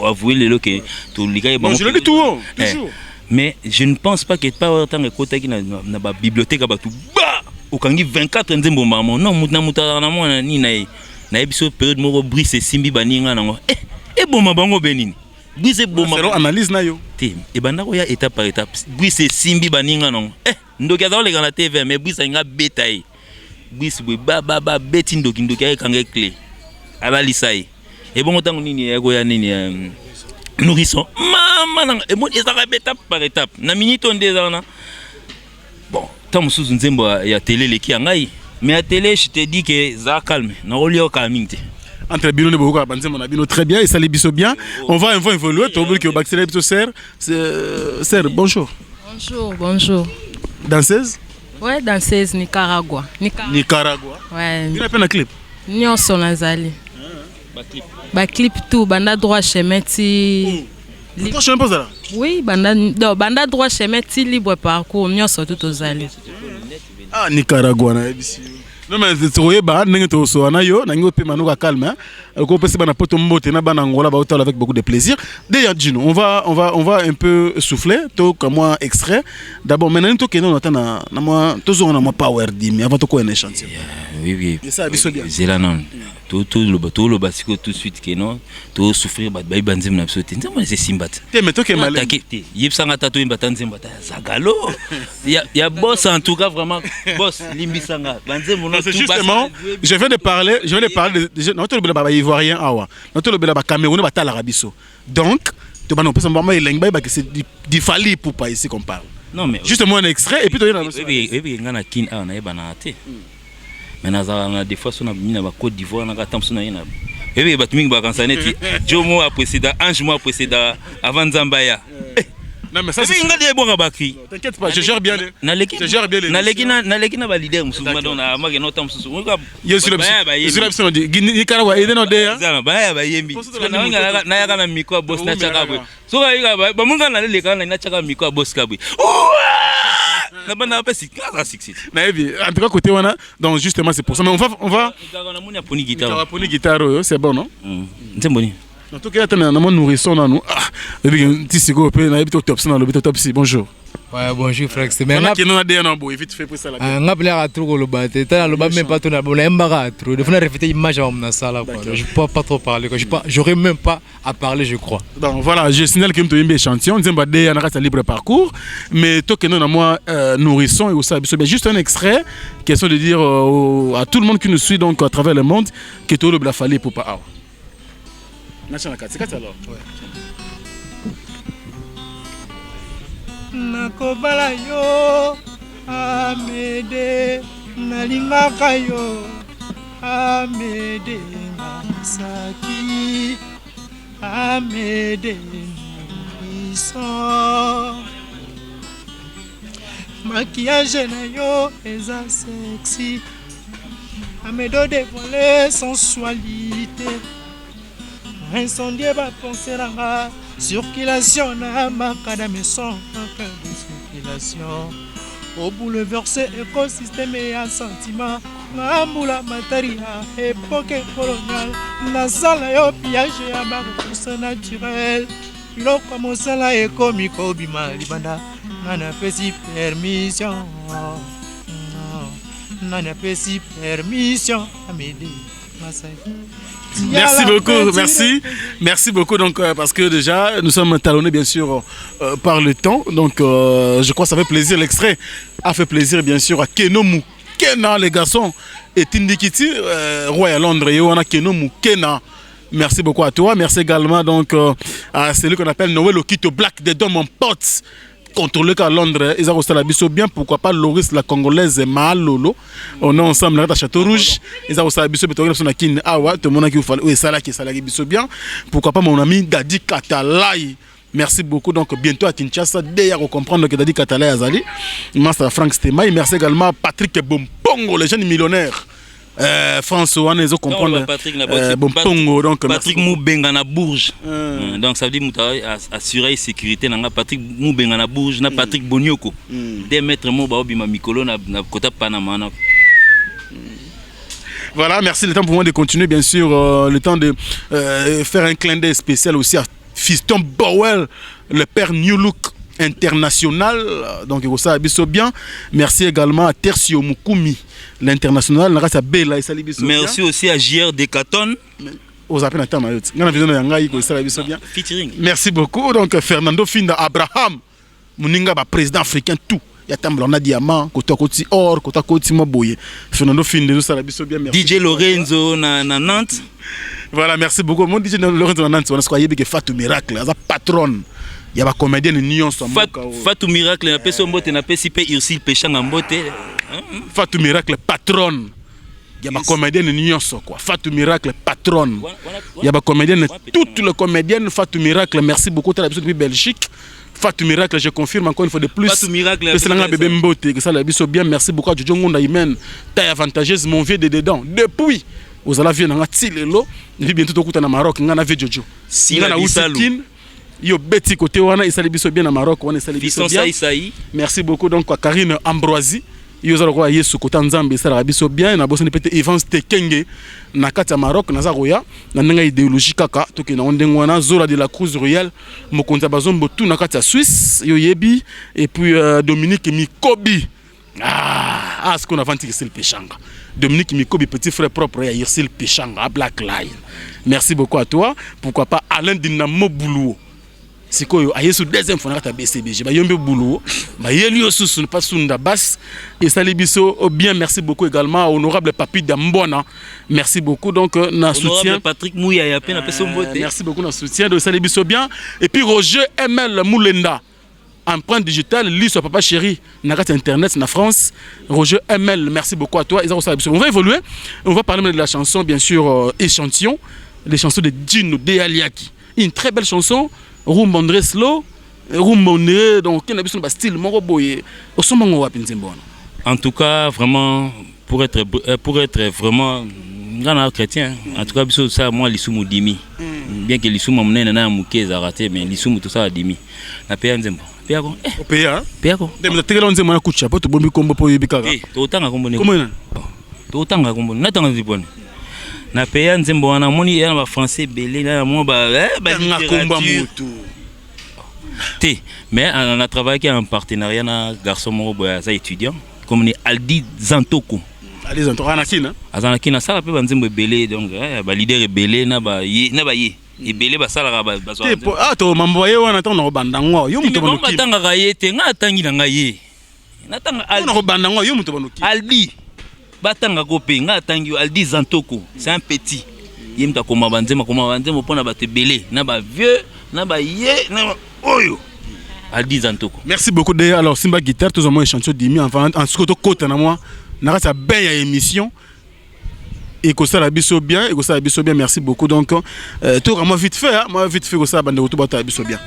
Avouez le que tout les gars. Je le dis tout haut, toujours. Mais je ne pense pas que Power tant que côté qui na bibliothèque ba tout ba au kangi 24 nzembo maman. Non, muta muta na mona ni na ebiso période moko brise simbi baninga nango. Bon mabango benini. Brise boma analyse na yo te e banda ko ya étape par étape brise simbi baninga non ndoki azalo le kana TV mais brise nga betaille brise ba beti ndoki ay kanga clé ala lisai e bon tango nini ya ko ya nini nourrisson mama nanga e bon ezaka étape par étape na minute on désana bon tant musuzu nzembo ya télé leki ngai mais à télé je te dis que za calme na olio calming te. Entre Bino et Boka, Bino très bien et ça les biso bien. On va évoluer. Tu as oublié que Baxter est Serre. Serre, bonjour. Bonjour. Danseuse? Ouais, danseuse Nicaragua. Nicaragua? Ouais. Il a fait un clip? Nyon Sonazali. Ba clip tout, banda droit chemin ti. Droit chemin pas ça? Oui, banda droit chemin ti libre parcours, nyon so tout aux allées. Ah, Nicaragua na ebisi. Non mais tu vois bah n'engue to so na yo n'engue pe manuka calme hein ko pesi bana poto mbote na bana ngola ba otala avec beaucoup de plaisir. D'ailleurs Dino, on va un peu souffler to comme moi extrait. D'abord maintenant to que non na moi to zo na moi power dim avant to ko un échantillon. Oui. Et ça biso bien. C'est là non. Tout le basico tout de suite que non to souffrir ba banzem na biso te. Nzema c'est simbat. Te mais to que malin. Yip sanga tato imba nzemba ta zagalo. Ya boss en tout cas vraiment boss limbi sanga banzem. C'est justement, je viens de parler de notre bébé ivoirien awa, notre bébé camerounais bata l'arabiso. Donc, tu vas nous passer un moment et l'engba que c'est du Fali pour pas ici qu'on parle. Non mais justement un extrait et puis tu viens oui ngana kin a na ebana te. Mais na des fois on a mis na Côte d'Ivoire na katam sona ina. Et batming ba kansaneti Jomo a précédent Ange moi précédent avant Zambaya. Non mais ça c'est t'inquiète pas, je gère bien les. Je gère bien les. Na lekina ba leader musulman don na amake no tam susu. Yesu la dit Nicaragua et non de. Zana ba ya yembi. Na ya kana miko boss na chaka bwe. So ba munga na le kana na chaka miko boss kabwe. Na bana pa 6 na bien en tout cas côté wana donc justement c'est pour ça mais on va na moni aponi guitare. Aponi guitare c'est bon non? Nzemboni. En tout cas, on a nourrisson dans nous. Bonjour. Ouais, bonjour frère. C'est même là qui nous a dit non bon, vite fait pour ça là. On a appelé à trop le bas. Tu as le bas même pas tout là. On a embarqué trop. Il faut répéter l'image à mon salle. Je peux pas trop parler. J'aurais même pas à parler, je crois. Donc voilà, je signale que nous avons un échantillon. Nous avons un libre parcours, mais toi que nous avons nourrisson et aussi c'est juste un extrait, question de dire à tout le monde qui nous suit donc à travers le monde que tout le bla fallait pour pas. C'est quoi alors? Nakobala yo amede nalingaka yo amede masaki amede iso maquillage na yo eza sexy amedo dévoiler sensualité incendier va penser à circulation na macadam son de circulation au bouleversé écosystème et un sentiment ngambula materia époque coloniale na sala yo piège ya bakusa naturel biloko mosala ekomi kobima libanda nana pesi permission nana pesi permission amedi Merci beaucoup, merci beaucoup donc parce que déjà nous sommes talonnés bien sûr par le temps, donc je crois que ça fait plaisir, l'extrait a fait plaisir bien sûr à Keno Mukena les garçons et Tindikiti roi à Londres et on a Keno Mukena. Merci beaucoup à toi, merci également donc à celui qu'on appelle Noël Okito Black des Dom mon pote. Contrôler qu'à Londres, ils ont reçu la biso bien, pourquoi pas Loris la congolaise Malolo. On est ensemble à Château Rouge, ils ont reçu la biso bien, on a kin awa, tout le monde qui fait oui ça là qui biso bien. Pourquoi pas mon ami Dadi Katalai. Merci beaucoup donc bientôt à Kinshasa d'ailleurs comprendre que Dadi Katalai Azali. Master Frank Stemai, merci également à Patrick Bompongo, le jeune millionnaire. François, on est comprendre. Bompongo donc Patrick Moubenga na Bourges. Donc ça veut dire assurer sécurité na Patrick Moubenga na Bourges na Patrick Bonioko. 2 mètres mo ba obima mikolo na kota Panama na. Voilà, merci le temps pour moi de continuer bien sûr le temps de faire un clin d'œil spécial aussi à Fiston Bowell, le père New Look international, donc ça biso bien. Merci également à Tertio Mukumi, l'international. Merci aussi à JR Decaton. Merci beaucoup. Donc Fernando Finda Abraham, Muninga président africain tout. Il y a Tamblona Diamant, Kota Koti Or, Kota Koti Maboye. Fernando Finda nous ça biso bien. DJ Lorenzo na Nantes. Voilà, merci beaucoup. Mon DJ Lorenzo na Nantes, on a croyé que Fatou Miracle, la patronne. Il y a des comédiens de Nyon Fatou Miracle, na peso mbote na pesi pe Ursil Péchanga mbote. Fatou Miracle patronne. Il y a des comédiens de Nyon quoi. Fatou Miracle patronne. Il y a des comédiennes, toutes les comédiennes Fatou Miracle. Merci beaucoup de la depuis Belgique. Fatou Miracle, je confirme encore une fois de plus. Fatou Miracle. C'est un bébé mbote que ça la biso bien. Merci beaucoup à Jojo Ngonda Imen. Taille avantageuse mon vieux de dedans. Depuis vous allez venir dans Tilelo, et bientôt tout au Maroc, ngana ve Jojo. Ngana Ousekine. Yo beti côté wana isali biso bien na Maroc wana isali biso bien. Merci beaucoup donc à Karine Ambroisie. Yo zalo kwa Yesu côté Nzambe isala biso bien na boso ni pete Evans Tekenge na kati ya Maroc na zaroya na ndenge idéologie kaka to ke na ondengo wana Zola de la Cruz Royale mokonza bazombo tout na kati ya Suisse yo yebi et puis Dominique Mikobi. Ce qu'on a vendu Irsil Péchanga. Dominique Mikobi, petit frère propre à Irsil Péchanga, à Black Line. Merci beaucoup à toi. Pourquoi pas Alain Dinamo Boulou. C'est quoi aye sur deuxième fois na BCBG ba yombe boulot ba yeli osusu pas sunda bas et sali biso bien. Merci beaucoup également honorable Papi Dambona. Merci beaucoup donc na soutien Patrick Mouya ya pe na peso mbote. Merci beaucoup na soutien de sali biso bien et puis Roger ML Moulenda empreinte digitale li sur papa chéri na carte internet na France. Roger ML, merci beaucoup à toi. On va évoluer, on va parler de la chanson bien sûr échantillon, les chansons de Djino Dealiaki. Une très belle chanson. Rumbondre slow, rumbondre donc qui n'a pas de style mon boye. En tout cas vraiment pour être vraiment grand chrétien, en tout cas ça moi l'isumu dimi. Bien que l'isumu mnene na muke za raté mais l'isumu tout ça dimi. Na paya nzembo. Paya ko. Paya? Paya ko. Dem tekela nzembo na kucha poto bombi kombo po yebikaka. To tanga kombo ne. Comment? To tanga kombo. Na tanga zipone. Na paya nzembo wana moni ya ba français belé na mo ba komba mutu. Mais on a travaillé en partenariat avec garçon boya za étudiant comme ni Aldi Zantoko. Aldi Zantoko anakina. Azanakina ça pe ba nzembo belé donc ba leader belé na ba ye et belé ba sala ba so. To mambo ye wana tanga no bandango yo mutu banuki. Tanga ga ye te nga tangi na nga ye. Na tanga Aldi no bandango yo mutu banuki. Aldi batanga kope nga tangi Aldi Zantoko, c'est un petit. Yemta koma banzema pona ba te belé na ba vieux na ba ye na oyo. Aldi Zantoko. Merci beaucoup d'ailleurs. Alors Simba Guitare tous au moins échantillon d'imi en surtout côté na moi na ça ben ya émission et que ça la biso bien et que ça la biso bien. Merci beaucoup donc tout vraiment vite fait hein? Moi vite fait que ça bande tout bata biso bien.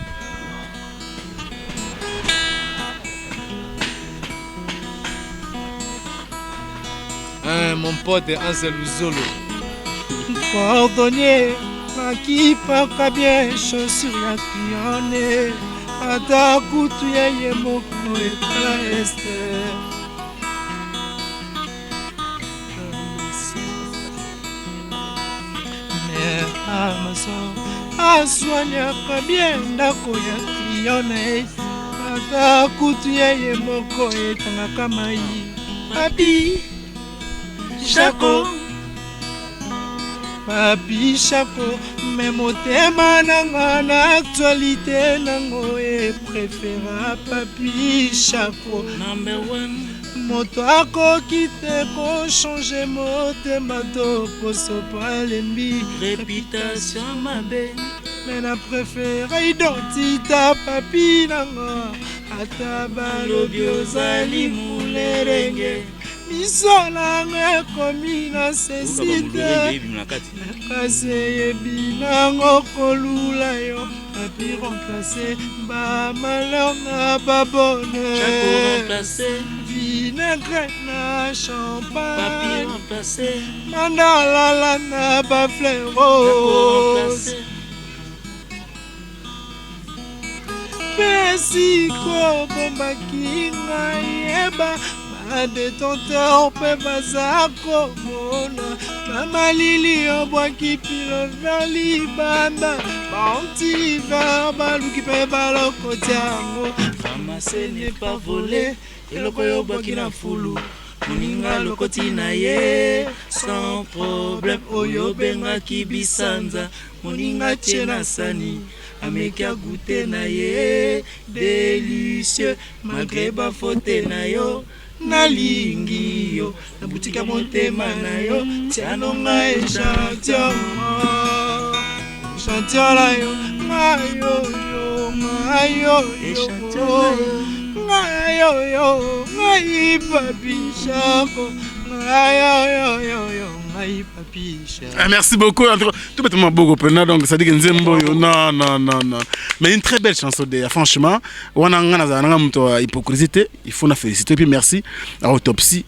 Mon pote Ansel Zolo. Cordonnier, qui pas bien chaussure ya clione. Ata kutu yeye moko eta este. Mais Amazon aswanyaka bien ndako ya clione. Ata kutu yeye moko etangaka mai. Abi Jaco Papi Chako, mais motema nanga na actualité nango e préféra Papi Chako. Number one. Moto akoki te ko changer motema to poso palembi. Réputation mabe. Mais na préféré identité papi nanga. Ata balobi ozali mulerenge. Misolanga komi na sesite. Kasi yebi nango kolula yo. Papi remplacé, ba malheur na ba bonheur. Chaco remplacé, vinaigre na champagne. Papi remplacé, mandala na ba fleur rose. Pesiko bombaki ngai eba. Détenteur peut pas komona mama lili obwaki pilo vers libanda banti verba luki pe baloko tiango ramasser n'est pas voler eloko obwaki na fulu moninga lokoti na ye sans problème oyo bengaki bisanza moninga tie na sani ameki goûter na ye délicieux malgré ba faute na yo nalingi yo na boutique ya motema na yo tianonga echantion la yo ngayo ngai Papi Chako ngayo Papi Chako. Merci beaucoup. Tout bêtement beaucoup pena donc ça dit que Nzembo non. Mais une très belle chanson de franchement on a un hypocrisie il faut la féliciter puis merci à Autopsie.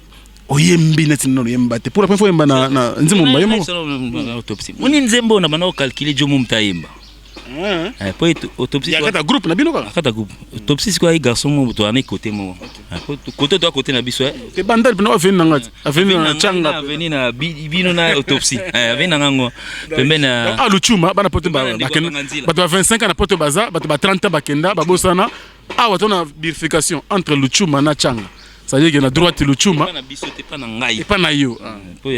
Oyembi net non yemba te pour la première fois yemba na Nzembo mbayemo Autopsie. Moni Nzembo na bana calculer jomo mtayemba. Pour Autopsie il y a un groupe na bino ka kata groupe Autopsie c'est quoi les garçons mo to ana côté mo côté toi côté na biso te bandal bino aveni ngati aveni na changa aveni na bino na Autopsie aveni na ngo pembe na luchuma bana pote ba bato 25 ans na pote baza bato ba 30 ans bakenda babosana awa tona bifurcation entre luchuma na changa. Ça veut dire qu'il y a droite le chuma. Et pas na yo. Pour oh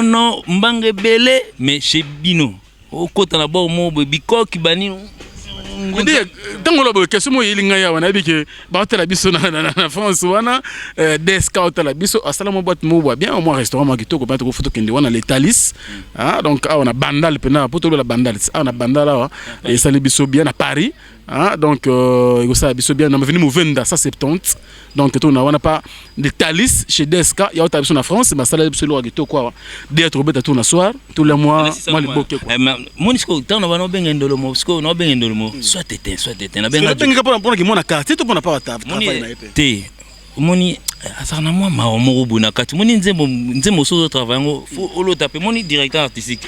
non, mbange belé mais chez Bino. Au côté là-bas mo biko kibani. Tant que la question est liée à la biso na France wana des scouts la biso asala mo boîte mo bien au moins restaurant makito ko battre photo kende wana les Thalys donc on a bandal pena poto la bandal on a bandala et ça les biso bien à Paris donc il ça biso bien on venu mo venda ça 70 donc on a pas de Thalys chez Deska il y a autre biso na France mais ça les biso lo makito quoi d'être bête tout na soir tous les mois moi le bokeh quoi monisco tant on va no bengendo mo parce que no bengendo mo soit éteint na benga benga pour que mon carte tout pour na pas travail na épée té moni asana moi ma omoro bona kati moni nzembo so travail ngo olo taper moni directeur artistique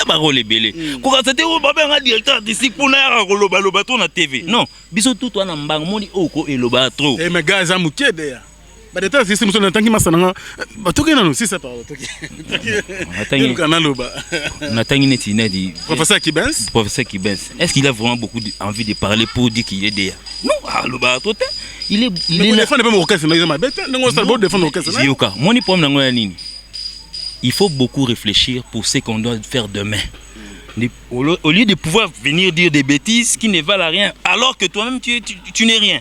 ba role belé ko ka c'était o ba benga directeur artistique pour na ya koloba loba to na TV non biso tout wana mbango moni oko eloba trop mais gars za mukede ya ba détat c'est muso na tangi masana ba toke na no si ça parle toke atangi kana loba na tangi neti nedi professeur Kibens est-ce qu'il a vraiment beaucoup envie de parler pour dire qu'il est derrière non loba trop il est là défendre pas mon orchestre mais ma bête non ça doit défendre orchestre Zioka moni problème nango ya nini il faut beaucoup réfléchir pour ce qu'on doit faire demain au lieu de pouvoir venir dire des bêtises qui ne valent rien alors que toi-même tu n'es rien.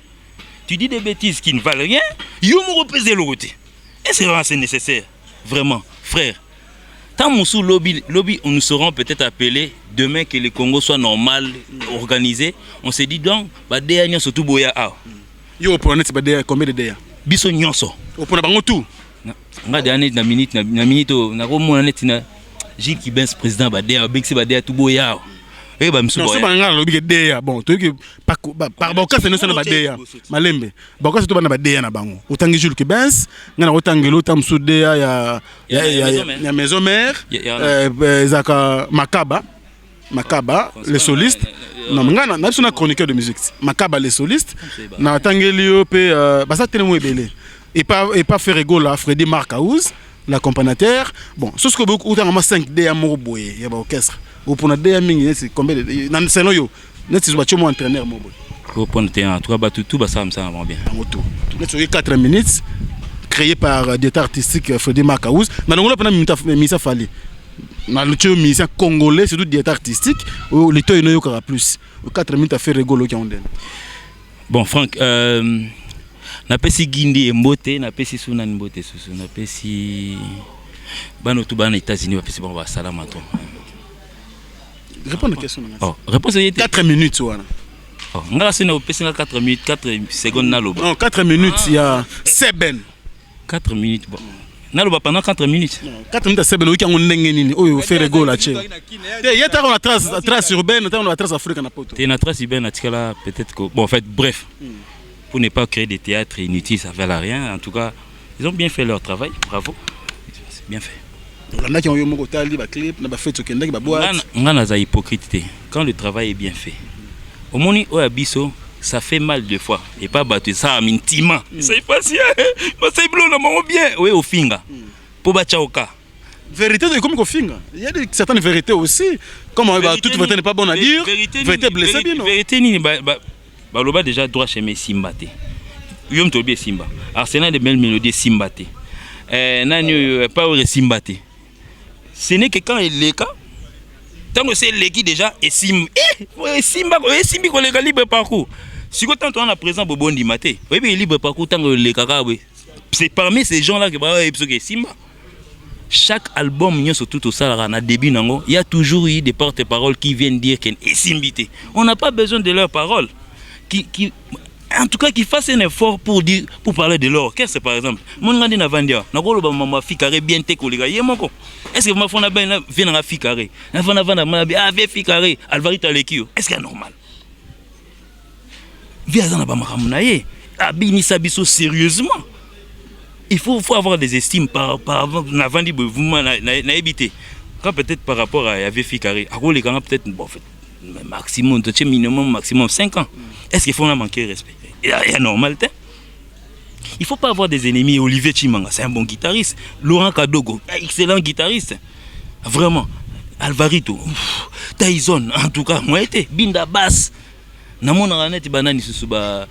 Tu dis des bêtises qui ne valent rien, you me repèse le côté. Est-ce que vraiment c'est nécessaire? Vraiment, frère. Tant mon sous lobby, on nous serons peut-être appelés demain que le Congo soit normal, organisé. On s'est dit donc, bah derrière surtout boya a. Yo pour net bah combien de derrière? Biso nyonso. Au pour bango tout. Nga dernier na minute na ko mo net na Gilles Kibens président bah derrière bexi bah derrière tout boya. Eh bah monsieur boya. Non, c'est pas ngala lobi derrière. Bon, tu que par boka c'est non ça na derrière. Malembe. Boka c'est tout na derrière na bango. Otangi Jules Kibens, ngana otangi lo tam sou derrière ya maison mère zaka Makaba les solistes. Non, ngana na sona chroniqueur de musique. Makaba les solistes. Na tangeli yo pe ba ça tellement ebelé. Et pas Ferrego là, Freddy Marcaouz, l'accompagnateur. Bon, ce que beaucoup autant 5 D à Moroboye, il y a ba orchestre. Ou pour na D mingi c'est combien de dans salon yo. Net c'est battu mon entraîneur Moroboye. Au point de terrain, toi ba tout ba ça me ça va bien. Tout. Net sur 4 minutes. créé par directeur artistique Freddy Makaouz. Mais on a pas Misa Fali. Na le musicien congolais, c'est tout directeur artistique. Le temps il y aura plus. 4 minutes à faire rigolo qui on donne. Bon Franck, na pesi Gindi Mbote, na pesi Sunan Mbote susu, na pesi bano tout bana États-Unis, na pesi bon ba salam à toi. Réponds à la question. Oh, réponse 4 minutes voilà. Oh, ngala sena pesi 4 minutes, 4 secondes na loba. Non, 4 minutes il y a Seben. 4 minutes bon. Na loba pendant 4 minutes. 4 minutes à Seben, oui, on ndenge nini. Oh, faire rigolo là, tiens. Il y a on a trace urbaine, on a trace africaine na poto. T'es na trace urbaine, là peut-être que bon en fait bref. Pour ne pas créer des théâtres inutiles, ça ne valait rien. En tout cas, ils ont bien fait leur travail. Bravo. C'est bien fait. Il y en a qui ont eu mon côté, des clips, des fêtes, des boîtes. On a la hypocrite. Quand le travail est bien fait, au moment où Abisso, ça fait mal deux fois. Et pas battu ça à mintima. Ça est facile. C'est bien. Oui, au finga. Pour battre au cas. Vérité de comme au finga. Il y a certaines vérités aussi. Comme toute vérité n'est pas bonne à dire. Vérité blessée, bien. Vérité ni baloba déjà droit chez mes Simbate. Yom Tobie Simba. Arsenal de belles mélodies Simbate. Nani pas au Simbate. Ce n'est que quand il est cas. Tant que c'est l'équipe déjà et Simba. Simba qu'on les libre parcours. Si quand on a présent pour bon dimaté. Oui mais libre parcours tant que les caca oui. C'est parmi ces gens là que Simba. Chaque album il y a surtout au Salara na début nango, il y a toujours eu des porte-paroles qui viennent dire qu'est Simbité. On n'a pas besoin de leurs paroles. En tout cas qui fassent un effort pour parler de l'orchestre par exemple. Mon gars na vandia, na ko loba mama fikare bien te ko lega yemoko. Est-ce que ma fona ben vient na fikare? Na fona vanda ma ave fikare, Alvarito Lekio. Est-ce que c'est normal? Via za na ba makamuna ye. Abini sabiso sérieusement. Il faut avoir des estimes par na vandi mouvement na éviter. Quand peut-être par rapport à ave fikare, a ko lega peut-être bon fait maximum, minimum, maximum 5 ans. Est-ce qu'il faut manquer de respect? Il y a normal. Il ne faut pas avoir des ennemis. Olivier Chimanga, c'est un bon guitariste. Laurent Kadogo, excellent guitariste. Vraiment. Alvarito, Tyson, en tout cas, moi, Binda Bass. Namon Ranet Banani Susuba,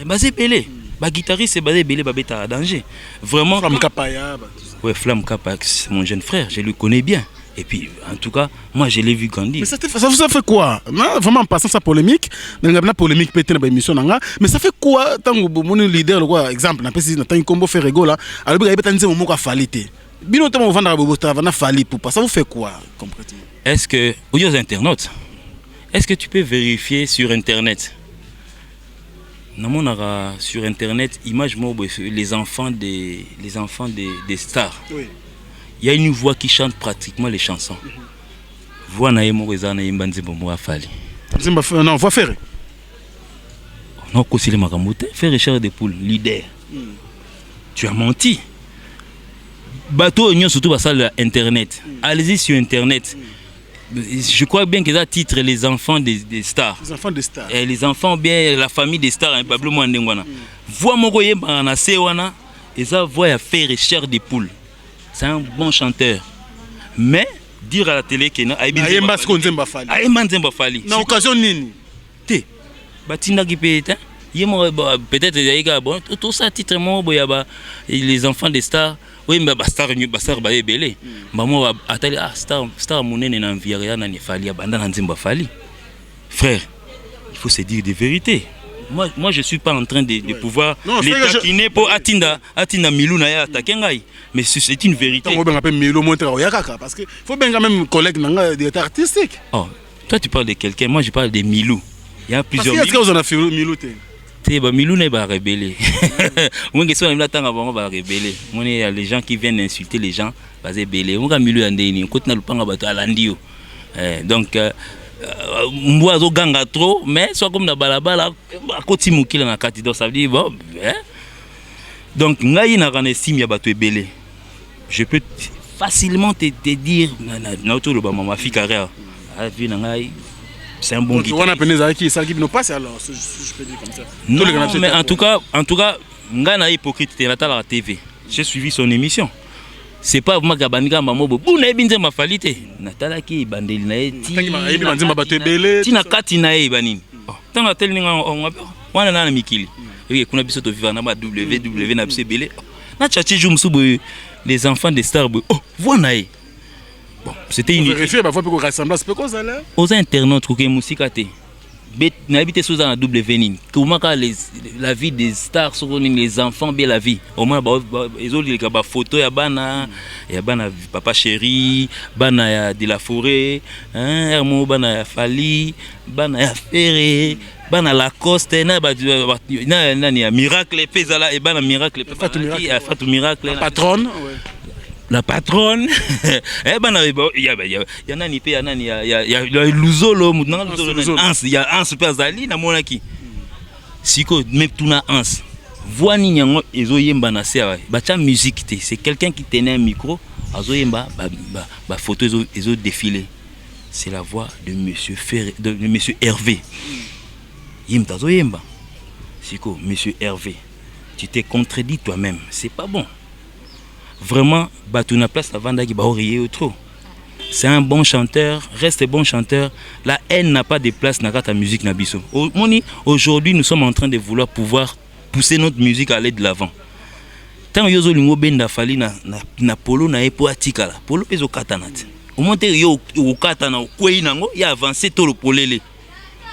Basé Pelé. Ba guitariste, c'est Basé Pelé, Babeta à danger. Vraiment. Flamme Kapaya. Ouais, Flamme Kapaya, c'est mon jeune frère, je le connais bien. Et puis, en tout cas, moi, je l'ai vu grandir. Mais ça vous a fait quoi? Vraiment, en passant sa polémique, la polémique peut-être dans l'émission, mais ça fait quoi tant que mon leader, quoi, exemple, n'a pas si Nathan Combo fait rigolo là, alors il y a peut-être un moment qui a fallu. Bien notamment, on va dans le fallu pour pas. Ça vous fait quoi? Est-ce que, aux internautes, est-ce que tu peux vérifier sur Internet? Sur Internet, image les enfants des stars. Oui. Il y a une voix qui chante pratiquement les chansons. Voix na yemo rezana yimbanze bomo afali. Non, voix ferré. Non, kosile makamute, faire cher de poule, leader. Tu as menti. Bateau union surtout par ça Internet. Allez-y sur Internet. Je crois bien que ça titre les enfants des stars. Les enfants des stars. Et les enfants bien la famille des stars, Pablo Mwandengwana. Voix moko yeba na sewana et ça voix à faire cher de poule. C'est un bon chanteur. Mais dire à la télé qu'il a na occasion nini te batinda ki peut-être bon tout ça titre mo boyaba les enfants des stars oui mais star ba belé maman atali star monene na enviria na Fali abanda na nzemba Fali frère il faut se dire des vérités. Moi je suis pas en train de pouvoir les taquiner pour atinda milou na ya attaquer ngai, mais c'est une vérité. On va appeler milou monter au yakaka parce que faut bien quand même collègue nanga des artistiques. Oh, toi tu parles de quelqu'un, moi je parle de milou. Il y a plusieurs. Est-ce que vous en avez fait milou te ba milou ne ba rebeller. Moi question na tanga ba ba rebeller. Moi il y a les gens qui viennent insulter les gens, ba rebeller. Moi milou andeni ko tna lupanga bato alandio. Donc mboazo ganga trop mais soit comme na balabala akoti mukila na kati donc ça veut dire bon donc ngai na kana estime ya bato ebele. Je peux facilement te dire na autour ba mama fikare a vu na ngai c'est un bon guitariste. On a peine qui ça qui ne passe alors je peux dire comme ça. Non, mais en tout cas ngai na hypocrite na la TV. J'ai suivi son émission. C'est pas moi qui bandika mamobo buna ebinze mafalité natala ki bandeli na eti ebi manzima bato ebele tina kati na e banini tanga tel ninga on wana na mikili et kuna biso to vivre na ba www na biso ebele Na tchatchi joue les enfants des stars. Oh, voilà. Bon, c'était une. Vérifier, bah, faut que ressemblance peut causer là. Aux internautes, qui musique à té. N'habitez sous un double vénin. Comment la vie des stars, les enfants, bien la vie. Au moins, ils ont des photos, il y a Papa Chéri, Bana de la Forêt, Hermo, Bana Fali, Bana Ferré, Bana Lacoste, Nani Miracle, Pesala et Bana Miracle, Fatou Miracle, la patronne. La patronne, eh ben il y a nani pe nani il y a Luzolo il y a un super Zali na monaki siko même tout na ans voix ni nyango ezoyemba na serre bacha musique té c'est quelqu'un qui tenait un micro azoyemba ba photo ezo défilé c'est la voix de monsieur Ferré de monsieur Hervé yimta zoyemba siko monsieur Hervé tu t'es contredit toi-même c'est pas bon. Vraiment, Batouna place la vanda qui va rier trop. C'est un bon chanteur, reste bon chanteur. La haine n'a pas de place dans ta musique Nabiso. Aujourd'hui, nous sommes en train de vouloir pouvoir pousser notre musique à aller de l'avant. Tant yozo lingo benda fali na polo na epo atikala. Polo pezo katanat. Au moins yo katana kwei nango ya avancer tout le polele.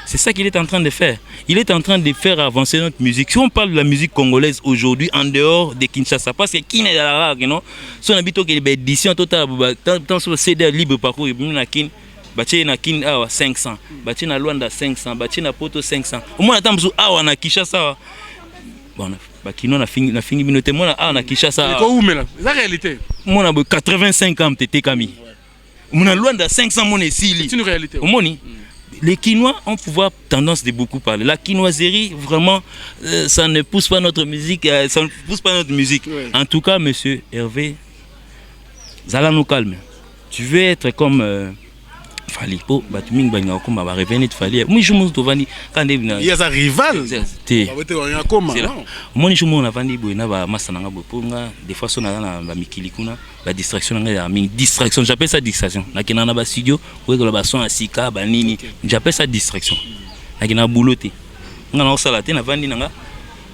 C'est ça qu'il est en train de faire. Il est en train de faire avancer notre musique. Si on parle de la musique congolaise aujourd'hui, en dehors de Kinshasa, parce que qui n'est là, non? Si on habite au Québec, édition totale, tant sur le CD libre parcours, il y a Kin, Baché na Kin awa 500, Baché na Luanda 500, Baché na Poto 500. Au moins, attends, awa na Kinshasa. Bon, Bakino na fini minute, moi awa na Kinshasa. C'est où mais là? C'est la réalité. Moi na 85 ans, t'étais Kami. Moi na Luanda 500 mon esili. C'est une réalité. Au moins. Les Quinois ont pouvoir tendance de beaucoup parler. La quinoiserie, vraiment, ça ne pousse pas notre musique. Ça ne pousse pas notre musique. Ouais. En tout cas, monsieur Hervé, Zala nous calme. Tu veux être comme Fali. Oh, Batuming Banga, comme va revenir de Fali. Moi, je me suis quand il y a un rival. C'est moi, je me suis dit, des fois, on a la mikilikuna. La distraction, distraction, j'appelle ça distraction. Nakina na ba studio, ou que la son asika banini, j'appelle ça distraction. Nakina bouloté. Ngana osalate na vandi nanga.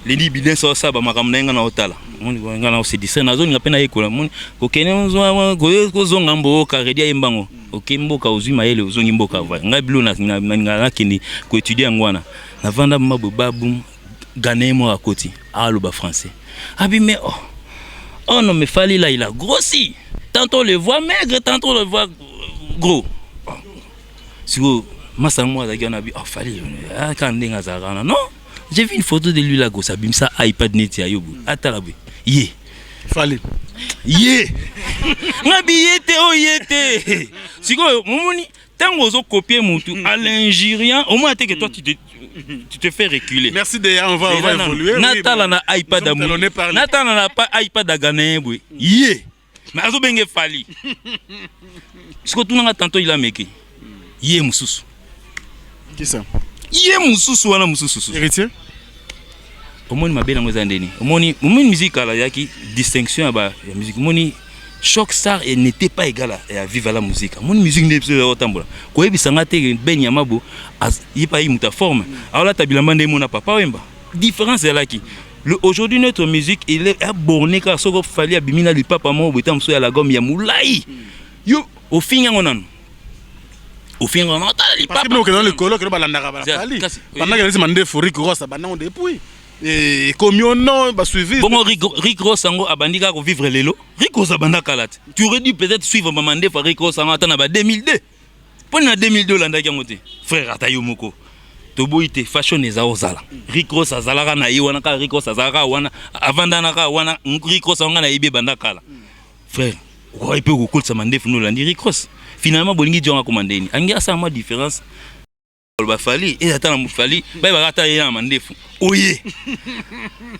Les libidens so ça ba makamna ngana otala. Ngana se distrait na zone ngapena ekola. Ko kene nzo ko zonga mbo karedia imbango. OK mboka uzima yele uzongi mboka va. Ngabilo na ngana kini ko étudier ngwana. Na vanda mabo babu ganemo à côté. Aloba français. Abi mais oh non, mais Fali là, il a grossi. Tantôt on le voit maigre, tantôt on le voit gros. Si vous, moi, ça m'a dit, oh Fali, non, j'ai vu une photo de lui là, ça bim ça iPad net ya yobu. Atalabi, yé. Fali. Yé. Ngabi yété, oh yété. Si vous, momoni, tant que vous copiez mon tout, à l'ingérien, au moins que toi tu te fais reculer. Merci déjà, on va évoluer. Natala na iPad à moi. Natala na pas iPad à gagner. Yé. Mais azo benge Fali. Ce que tout le monde tantôt il a méqué. Yé Moussous. Qui ça? Yé Moussous wana Moussous. Héritier? Au moins ma belle ngozandeni. Au moins musique à la yaki distinction à la musique. Moni Choc Star n'était pas égal à vivre à la musique. Mon musique n'est pas autant. Quand il s'en a été ben yamabo, il pas eu ta forme. Alors là, tu as bien demandé mon papa wemba. Différence est là qui. Aujourd'hui notre musique il est borné car ce qu'il fallait à bimina du papa moi au temps à la gomme yamoulaï. Yo au fin on en. Au fin on entend les papa. Parce que dans le colloque le balandara balali. Pendant que les mandé fourique rosa banan depuis. Et comme on a suivi. Bon, Rick Ross Sango a bandi ka vivre lelo. Rick Ross a banda kalat. Tu aurais dû peut-être suivre ma mandé par Rick Ross Sango attendre ba 2002. Pendant 2002 landa ki moté. Frère Atayo Moko. Tobo ite fashion eza ozala. Rick Ross azalaka na ye wana ka Rick Ross azalaka wana avanda na ka wana Rick Ross anga na ibe banda kala. Frère, on peut ko sa mandé funu landi Rick Ross. Finalement bolingi jonga komandeni. Angi asa ma différence. Ba Fali et attend na Fali ba ba kata ya mandefu oye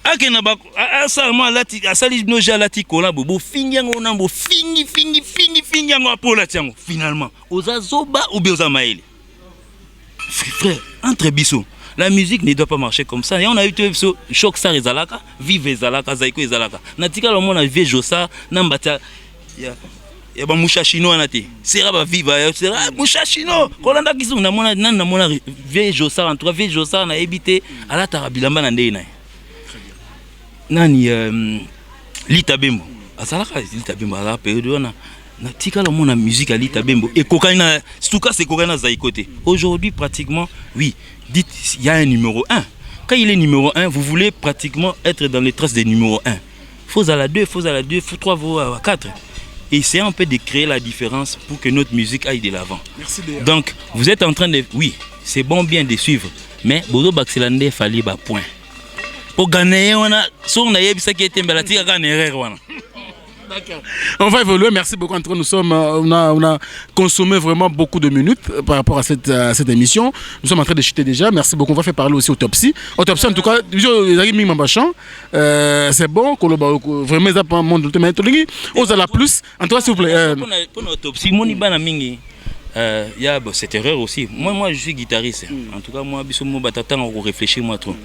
akena ba asalma lati asali no jalati kola bo finyango na bo fingi yango apola tiango finalement ozazoba ou bien ozamaeli frère entre biso la musique ne doit pas marcher comme ça et on a eu tout Choc Star ezalaka vive ezalaka zaiko ezalaka natika le monde vie josa na mbata ya et bah moucha chino anate sera ba viva sera moucha chino kolanda kisu na mona nan na mona vie josa en trois vie josa na ebité ala tarabilamba na ndena nani Lita Bembo. Azalaka Lita Bembo à la période wana. Na tika la mona musique à Lita Bembo et kokaina tout cas c'est kokaina za côté. Aujourd'hui pratiquement oui, dites il y a un numéro 1. Quand il est numéro 1, vous voulez pratiquement être dans les traces des numéros 1. Faut à la 2, faut à la 2, faut 3, faut à 4. Et essayez un peu de créer la différence pour que notre musique aille de l'avant. Merci bien. Donc, vous êtes en train de... Oui, c'est bon bien de suivre. Mais, Bodo Baxilande fallait bas point. Pour gagner, on a... Si on a eu ça qui était belati, on a gagné. D'accord. On va évoluer. Merci beaucoup. En tout cas, nous sommes, on a consommé vraiment beaucoup de minutes par rapport à cette émission. Nous sommes en train de chuter déjà. Merci beaucoup. On va faire parler aussi Autopsie. Autopsie, en tout cas, c'est bon. Vraiment, ça pas monde mais on a la plus. En tout cas, s'il vous plaît. Pour Autopsie, mon ibana mingi. Il y a cette erreur aussi. Moi, je suis guitariste. En tout cas, moi, je suis réfléchir moi trop.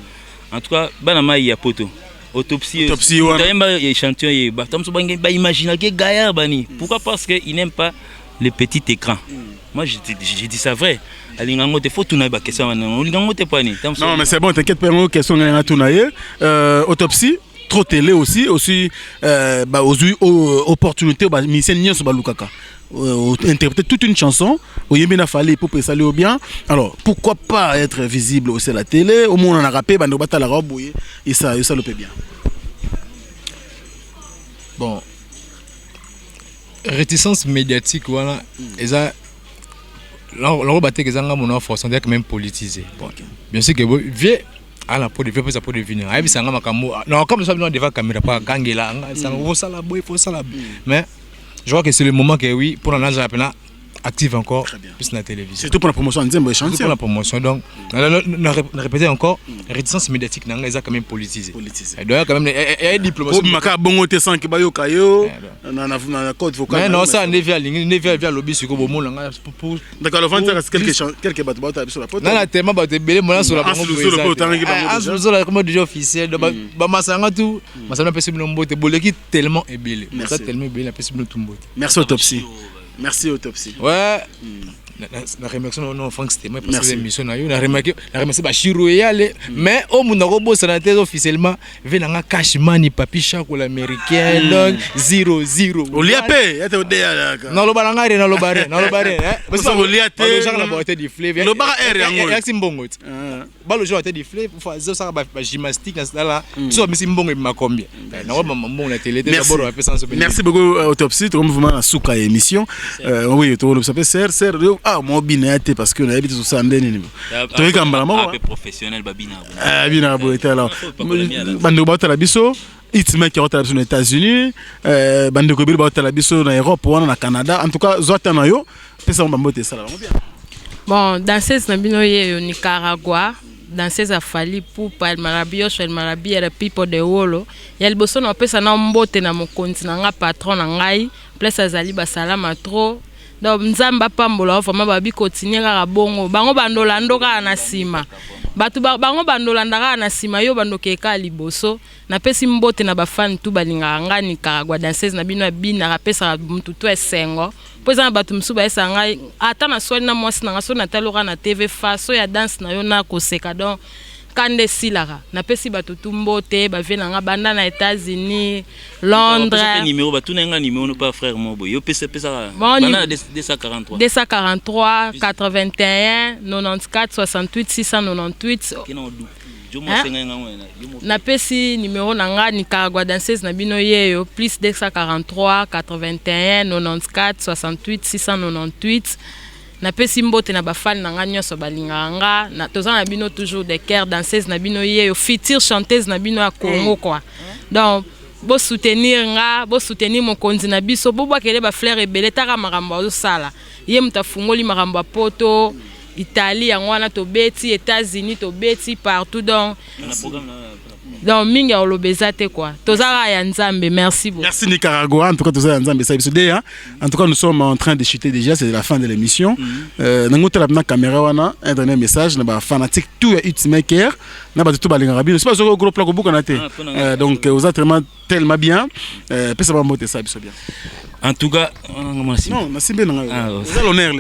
En tout cas, banama il y a poto. Autopsie, échantillon, pourquoi? Parce qu'il n'aime pas les petits écrans. Moi, j'ai dit ça vrai. Non, mais c'est bon, t'inquiète pas, question Autopsie, trop télé aussi opportunité, interpréter toute une chanson, bien. Alors, pourquoi pas être visible aussi à la télé? Au moins, on a rappé, la robe, et ça le fait bien. Bon, réticence médiatique, voilà, et ça, l'on force, on est quand même politisé. Bon, bien sûr que vieux à la peau de vieux, ça peut devenir. Non, comme ça, devant la caméra, pas gangela, ça faut ça la boue, il faut ça la boue. Mais je crois que c'est le moment que oui, pour la nage active encore plus la télévision. Surtout pour la promotion, surtout pour la promotion. Donc, on répéter encore, réticence médiatique, on est quand même politisé. Il doit quand même y a une diplomatie. Mais non, ça, on est via lobby sur le monde. D'accord, le vendeur reste quelques bateaux sur la pote. Non, tellement bateau belé, moi sur la pote. Sur la commande déjà officielle. Masanga tout, masanga peut se nomboter. Boleki tellement est belé. Ça tellement belé, peut se nomboter. Merci Autopsie. Merci Autopsie. Ouais. La remerciement non Franck c'était moi parce que l'émission na yo na remercier Bachirou yale mais au monde robo sénateur officiellement venanga cash money papi chaque l'américain donc 0-0 Oliape était au non lo balangare non lo bare parce que Oliape le genre la boîte de fleuve le bar air yango ya simbongo ba le genre de fleuve pour faire ça ba gymnastique là so mais simbongo il m'a combien na ba mbongo la télé d'abord merci beaucoup Autopsie comme vraiment la souka émission oui tu le sais ser ah moi bien parce que on a habité sur ça ndeni tu es comme vraiment professionnel babina bina boité alors bando ba tala biso itime qui rota aux États-Unis bando ko ba tala biso na Europe ou na Canada en tout cas zota na yo pesa mbote ça là bien bon danseuse na bino ye Nicaragua danseuse a fali pour pa marabio shel marabia la people de wolo ya liboso na pesa na mbote na mokonzi na nga patron na ngai place azali ba salama trop donc nzamba pambola vraiment babi continuer kaka bongo bango bandolando kaka na sima batu bango bandolanda kaka na sima yo bandokeka liboso na pesi mbote na bafani tu balinga ngani Nicaragua danseuse na bino bina rapesa mutu to esengo poza na batu msuba esa ngai ata na swali na mwasi na ngaso na taloka na TV faso ya dance na yo na koseka donc kande silaka na pesi batu tumbote ba vena nga banda na États-Unis Londres numéro ba tout nga numéro pas frère mobo yo pesa banda 243 81 94 68 698 na pesi numéro na nga Nicaragua danseuse na bino yeyo plus 243 81 94 68 698 na pesi mbote na bafani na nga nyonso balinganga na toza na bino toujours des cœurs danseuse na bino yeyo future chanteuse na bino ya Congo quoi donc bo soutenir mokonzi na biso bo bakele ba fleur ebele taka makambo zo sala ye mutafungoli makambo poto Italie yango wana to beti États-Unis to beti partout donc mingi olobezate quoi tozara ya nzambe merci beaucoup. Merci Nicaragua en tout cas tozara ya nzambe ça bisode en tout cas nous sommes en train de chuter déjà c'est la fin de l'émission nangoto la caméra wana un dernier message na ba fanatique tout ya Hitmaker na ba tout balinga rabino c'est pas zo gros plat ko buka na te donc vous êtes vraiment tellement bien pesa ba moté ça bisode bien. En tout cas, non, merci bien. L'honneur.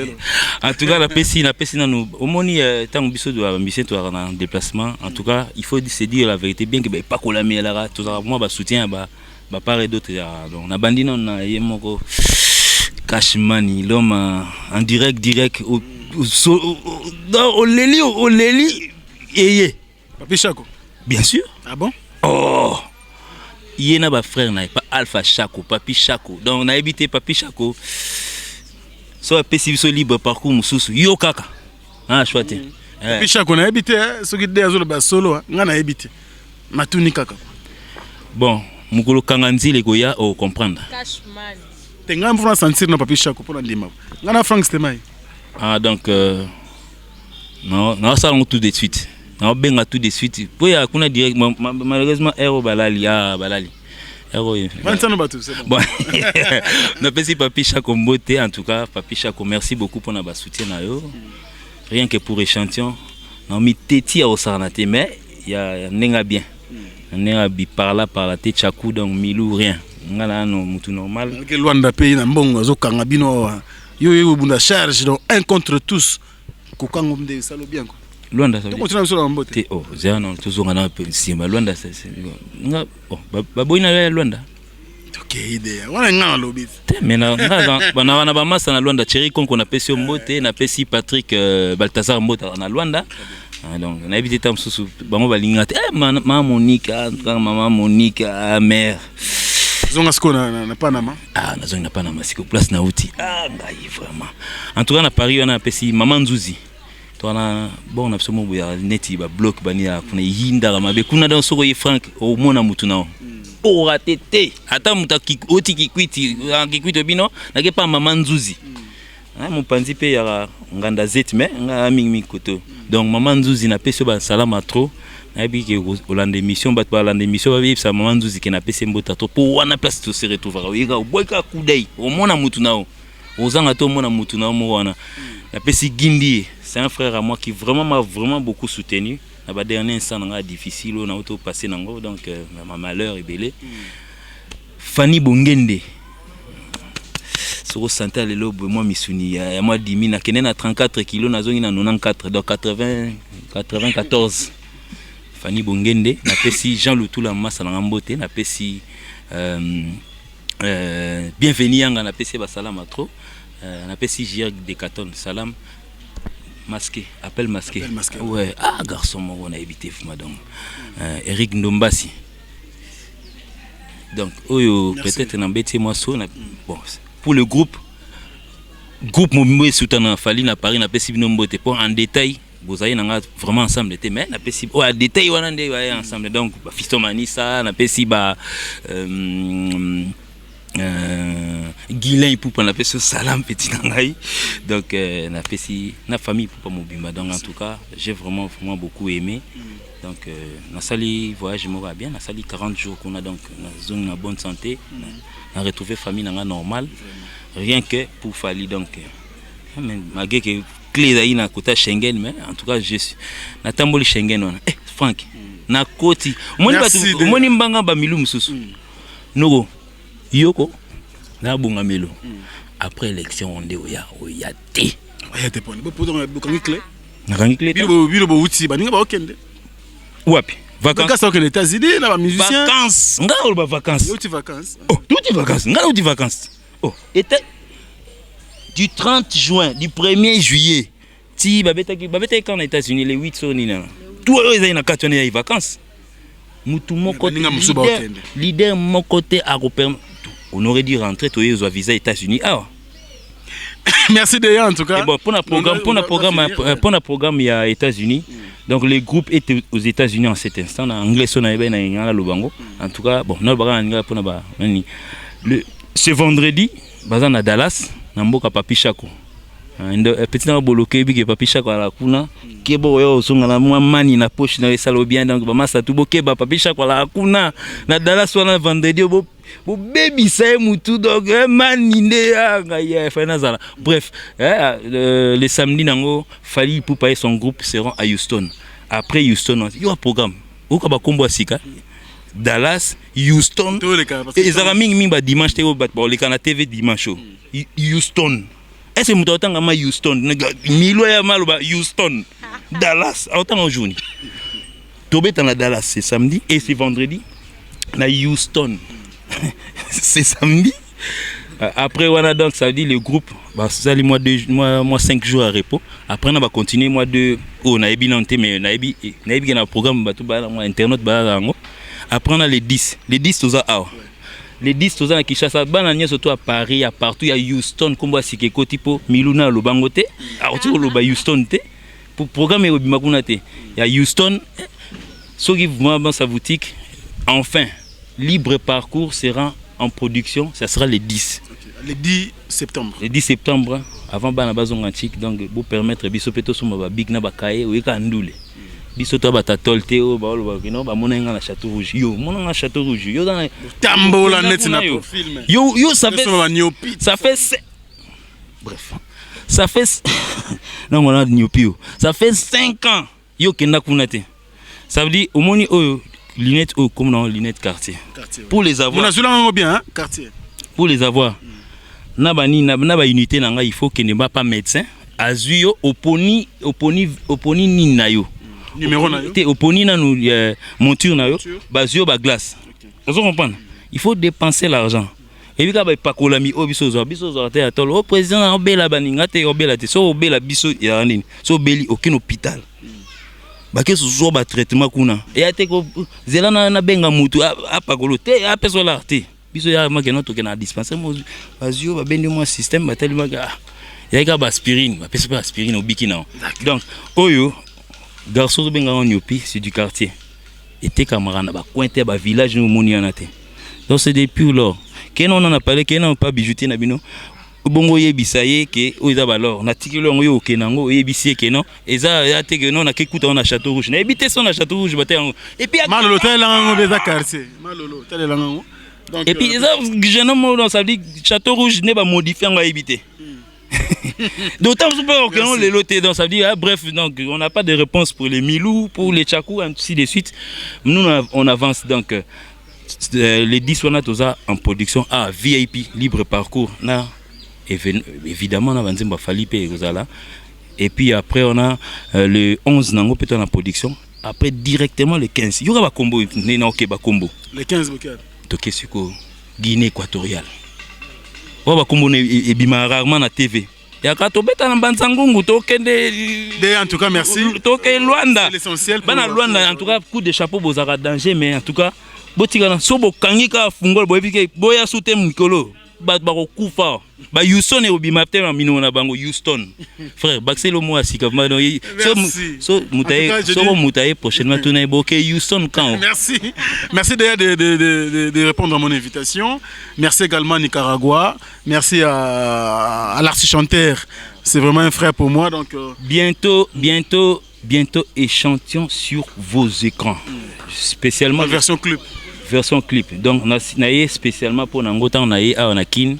En tout cas, la PSI nous au moins tant biso doit mission toi en déplacement. En tout cas, il faut se dire la vérité bien que pas qu'on la met là, tout ça moi ba soutien ba bah part et d'autres donc na bandi non na yemoko Cash Money l'homme en direct au Leli et Papi Chako. bien sûr. Ah bon? Oh, il y a un frère, pas Alpha Chako, Papi Chako. Donc on a habité Papi Chako. Soit possible libre parcours mususu yo kaka. Ah chouette. Papi Chako na habité ce qui déazolo ba solo nga na habité. Matuni kaka. Bon, mukolo kanganzi le goya au comprendre. Cash Money. Tenga mfuna sentir na Papi Chako pour ndima. Nga na Frank Stemai. Ah donc non ça on tout de suite. On benga tout de suite. Pour ya kuna direct malheureusement Hero Balali Balali. Hero. Bon. Non petit Papi Chako mbote en tout cas Papi Chako merci beaucoup pour notre soutien na yo. Rien que pour échantillon. Non mi teti au sarnaté mais il y a nenga bien. Nenga bi par là tête Chako donc milou rien. Ngala no mutu normal. Que Luanda pays na mbongo zo kanga bino yo bunda charge donc un contre tous. Kokango mde salo bien ko. Luanda ça veut dire oh zéro non toujours on a un peu simba Luanda c'est nga oh baboina ya Luanda OK idée wana ngana lobi mais na bana ba massa na Luanda Thierry Konko na pesi Mbote na pesi Patrick Balthazar Mbota na Luanda donc na habité tam susu bango balinga te maman Monica mère zonga sko na Panama na zonga na Panama siko place na uti ngai vraiment en tout cas na Paris on a pesi maman Nzuzi. Bon, on a absolument neti ba bloc bania kuna yinda mabe kuna dans soko ye Frank au mona mutu nao o ratete ata mutaki oti kikwiti bino na ke pa maman Nzuzi mon panzi pe ya nganda zet mais nga mingi koto donc maman Nzuzi na peso ba salama trop na bi ke olande mission bat ba olande mission ba bi sa maman Nzuzi ke na pese mbota to po wana place to se retrouver o yega o boyka kudai o mona mutu nao ozanga to mona mutu nao mo wana na pesi Gindi. C'est un frère à moi qui vraiment m'a vraiment beaucoup soutenu. La dernière instant difficile, on a auto passé nango donc ma malheur est belé. Fanny Bongende. Sur santé le lobe moi misuni ya moi 10 000 na kenen à 34 kg na zongi na 94 donc 94. Fanny Bongende na pesi Jean Loutula massa na mbote na pesi bienvenue yanga na pesi ba salama trop na pesi JR Decaton salam. Masqué, appel masqué. Ouais, garçon, on a évité madame. Eric Ndombasi. Donc, peut-être un bêtise moi bon, pour le groupe Moumoué Soutana Fali na Paris na pesi binombote pour en détail, vous avez vraiment ensemble mais na pesi en détail on est ensemble donc Fiston Manissa na pesi Guilain pour la personne salam petit nangai donc na pesi na famille pour mobimba donc en tout cas j'ai vraiment beaucoup aimé donc na sali voyage moi va bien na sali 40 jours qu'on a donc na zone en bonne santé na retrouver famille nanga normal rien que pour Fali donc malgré que clé d'ailleurs na côté Schengen mais en tout cas je suis na tamboli Schengen on Frank na koti moni mbanga ba milu mususu nogo Yoko na bungamelo après élection on dit oya té oya té poni bo kangi clé na kangi clé biro bo uti ba ninga ba okende wapi vacances aux États-Unis na ba musicien vacances nga ou ba vacances yo ti vacances tuti vacances nga ou ti vacances était du 30 juin du 1er juillet ti babeta quand aux États-Unis les 8 soni na tout les na katone ya vacances mutu moko leader mon côté à repère on aurait dû rentrer aux visa États-Unis merci d'ailleurs en tout cas bon pour le programme il y a États-Unis donc le groupe était aux États-Unis en cet instant en anglais son na lobango en tout cas bon na ba nga pour na ce vendredi bazana Dallas na mboka Papi Chako petit na boloké bi Papi Chako ala kuna kebo yo songa na mani na poche na salo bien donc ba masa tu boké ba Papi Chako ala kuna na Dallas wana vendredi bo baby say mutu donc mani nde zala bref le samedi nango Fali pour payer son groupe seront à Houston après Houston il y a un programme au ka ba kombo sika Dallas Houston et ça va mingi ba dimanche te ba le kana TV dimanche Houston. Est-ce que vous avez Houston? Milo ya maloba Houston. Dallas. Autant aujourd'hui. Tobé dans la Dallas c'est samedi et c'est vendredi. Na Houston. c'est samedi. Après, on a donc, ça veut dire le groupe, bah, ça dit moi 5 jours à repos. Après, on va continuer, moi 2, on a ébilanté, mais on a un programme, internet, après, on a les 10. Les 10, tout ça, les 10, tout ça, à Kinshasa, surtout à Paris, à partout, il y a Houston, comme si quelque type, Miluna, le Bangote, le Houston, pour programmer au Bimakunate. Il y a Houston, ce qui va dans sa boutique, enfin, Libre Parcours sera en production, ça sera les 10. Le 10 septembre. Le 10 septembre, avant la base antique, donc pour permettre Bisopeto Suma Big Nabakaye ou Ekandoule. Bisoto Bata Tolte, Monenga la Château Rouge. Yo, Monenga Château Rouge. Yo, dans Tambo la net na film. Yo, ça fait. Bref. Ça fait. Non, on a Nyopio. Ça fait 5 ans. Yo, Kenda Kunate. Ça veut dire, au moins, lunettes comme dans lunettes quartier. Pour les avoir. On a bien, hein, quartier. Pour les avoir. Naba unité nanga, il faut qu'il ne soit pas médecin. Azuyo oponi ninayo. Numéro nayo. Oponi na nous monture nayo. Bazio ba glace. Vous comprenez? Il faut dépenser l'argent. Et puis quand ba pakolami biso te atol au président obela baninga te obela te so obela biso ya nini. So beli aucun hôpital. Bake so ba traitement kuna. Et ate ko zela na benga mutu apakolo te apeso la te. Biso ya makeno to na dispensaire mo bazio ba bendi mo système ba tellement il y a aspirine, ba pesa aspirine au bikina. Donc oyo garçon benga on yopi c'est du quartier. Et camarades ba cointé ba village no moni anate. Donc c'est depuis lors que on en a parlé que non pas bijouté na bino. Bongo yebisaye ke oiza balor na tikilo ngo kenango yebisie ke non eza ya te que non na kekuta on a Château Rouge. Na ebité son na Château Rouge baté et puis malolo tel ngo beza quartier. Malolo tel ngo. Donc, et puis, jeune homme, ça veut dire Château Rouge n'est pas modifié, on va éviter. D'autant que les lotés, donc ça veut dire, bref, donc, on n'a pas de réponse pour les Milou, pour les Tchakou, ainsi de suite. Nous, on avance donc. Les 10 on a tout ça en production à VIP, Libre Parcours. Là, évidemment, on a Vanzimba Falipe et Rosala. Et puis après, on a le 11 Nango, peut-être en production. Après, directement le 15. Il y aura un combo, combo. Le 15, lequel? Toké Suko, Guinée équatoriale. On va combiner et bima rarement na TV. Et à quand on bête en Bansangungu, en tout cas, merci. Toké Luanda. C'est l'essentiel. Bana Luanda, en tout cas, coup de chapeau, vous avez danger, mais en tout cas, botika sobo kangika fungol boyebike boya soute mukolo. Bako kufa. Ba Houston et Obimapte mino na bango Houston. Frère, baxé le mot à Sika. So mutaye prochainement tourner boké Houston quand. Merci. Merci d'ailleurs de répondre à mon invitation. Merci également à Nicaragua. Merci à l'artiste-chanteur. C'est vraiment un frère pour moi donc bientôt échantillon sur vos écrans. Spécialement la version clip. Version clip. Donc, on a spécialement pour Nangota, on a Anakin.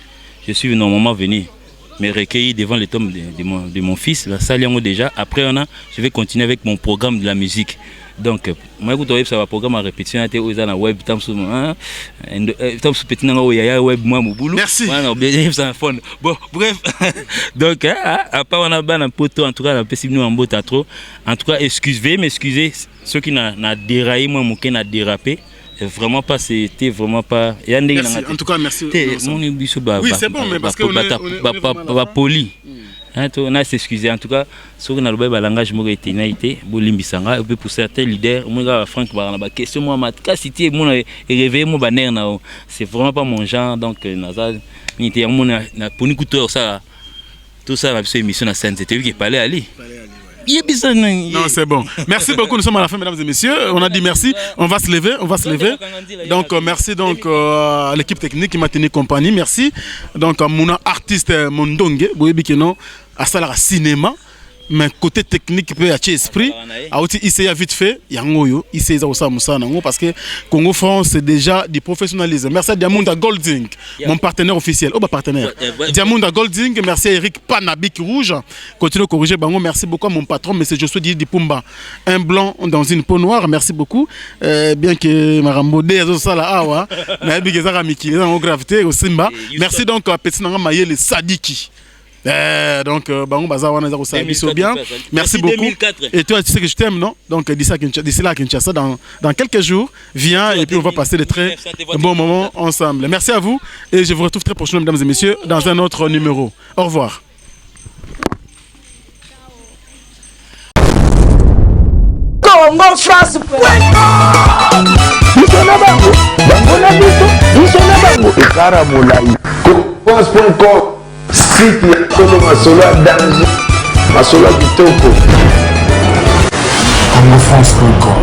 Je suis normalement venu me recueillir devant les tombes de mon fils, la salle déjà. Après, je vais continuer avec mon programme de la musique. Donc, moi, je vais un programme à répétition à la web. Merci. Bon, bref. Donc, à part on a un poteau, en tout cas, en tout cas, m'excusez, ceux qui n'ont déraillé, moi, mon n'a dérapé. Vraiment pas, c'était vraiment pas. Merci. En tout cas, merci. Oui, c'est bon, mais parce qu'on est poli. On a s'excuser. En tout cas, ce qu'on a le langage m'a été naïté, bolimbisanga. Et puis pour certains leaders, moi, Franck Barana, question moi, ma cité, moi, réveillé mon banner là. C'est vraiment pas mon genre, donc Nazar, il était mon pour nous couture ça, tout ça, la émission à scène, c'était lui qui parlait à lui. Non, c'est bon. Merci beaucoup. Nous sommes à la fin, mesdames et messieurs. On a dit merci. On va se lever. Donc, merci donc à l'équipe technique qui m'a tenu compagnie. Merci. Donc, à mon artiste Mondongue, Boyebikeno, à Salara Cinéma. Mais côté technique, peut y avoir esprit. A aussi, il s'est vite fait. Yangoyo, il s'est aussi Moussa parce que Congo France, c'est déjà du professionnalisme. Merci à Diamunda Golding, mon partenaire officiel. Oh, bah partenaire. Diamunda Golding, merci à Eric Panabik Rouge. Continue à corriger Bango. Merci beaucoup à mon patron, M. Josué Dipumba. Un blanc dans une peau noire. Merci beaucoup. Bien que Marambo Dezo Sala Awa, mais bien que Zara Miki, les gravité au Simba. Merci donc à Petit Nanga Maye, les Sadiki. Donc, Bango Bazaar, on a aussi bien. Merci beaucoup. 2004. Et toi, tu sais que je t'aime, non? Donc, d'ici là à Kinshasa, dans quelques jours, viens et puis on va passer de très bons moments ensemble. Merci à vous et je vous retrouve très prochainement, mesdames et messieurs, dans un autre numéro. Au revoir. Congo France bango na biso na bango ekara molai France.com site ya solo masolo ya danger masolo ya kitoko. Congo France.com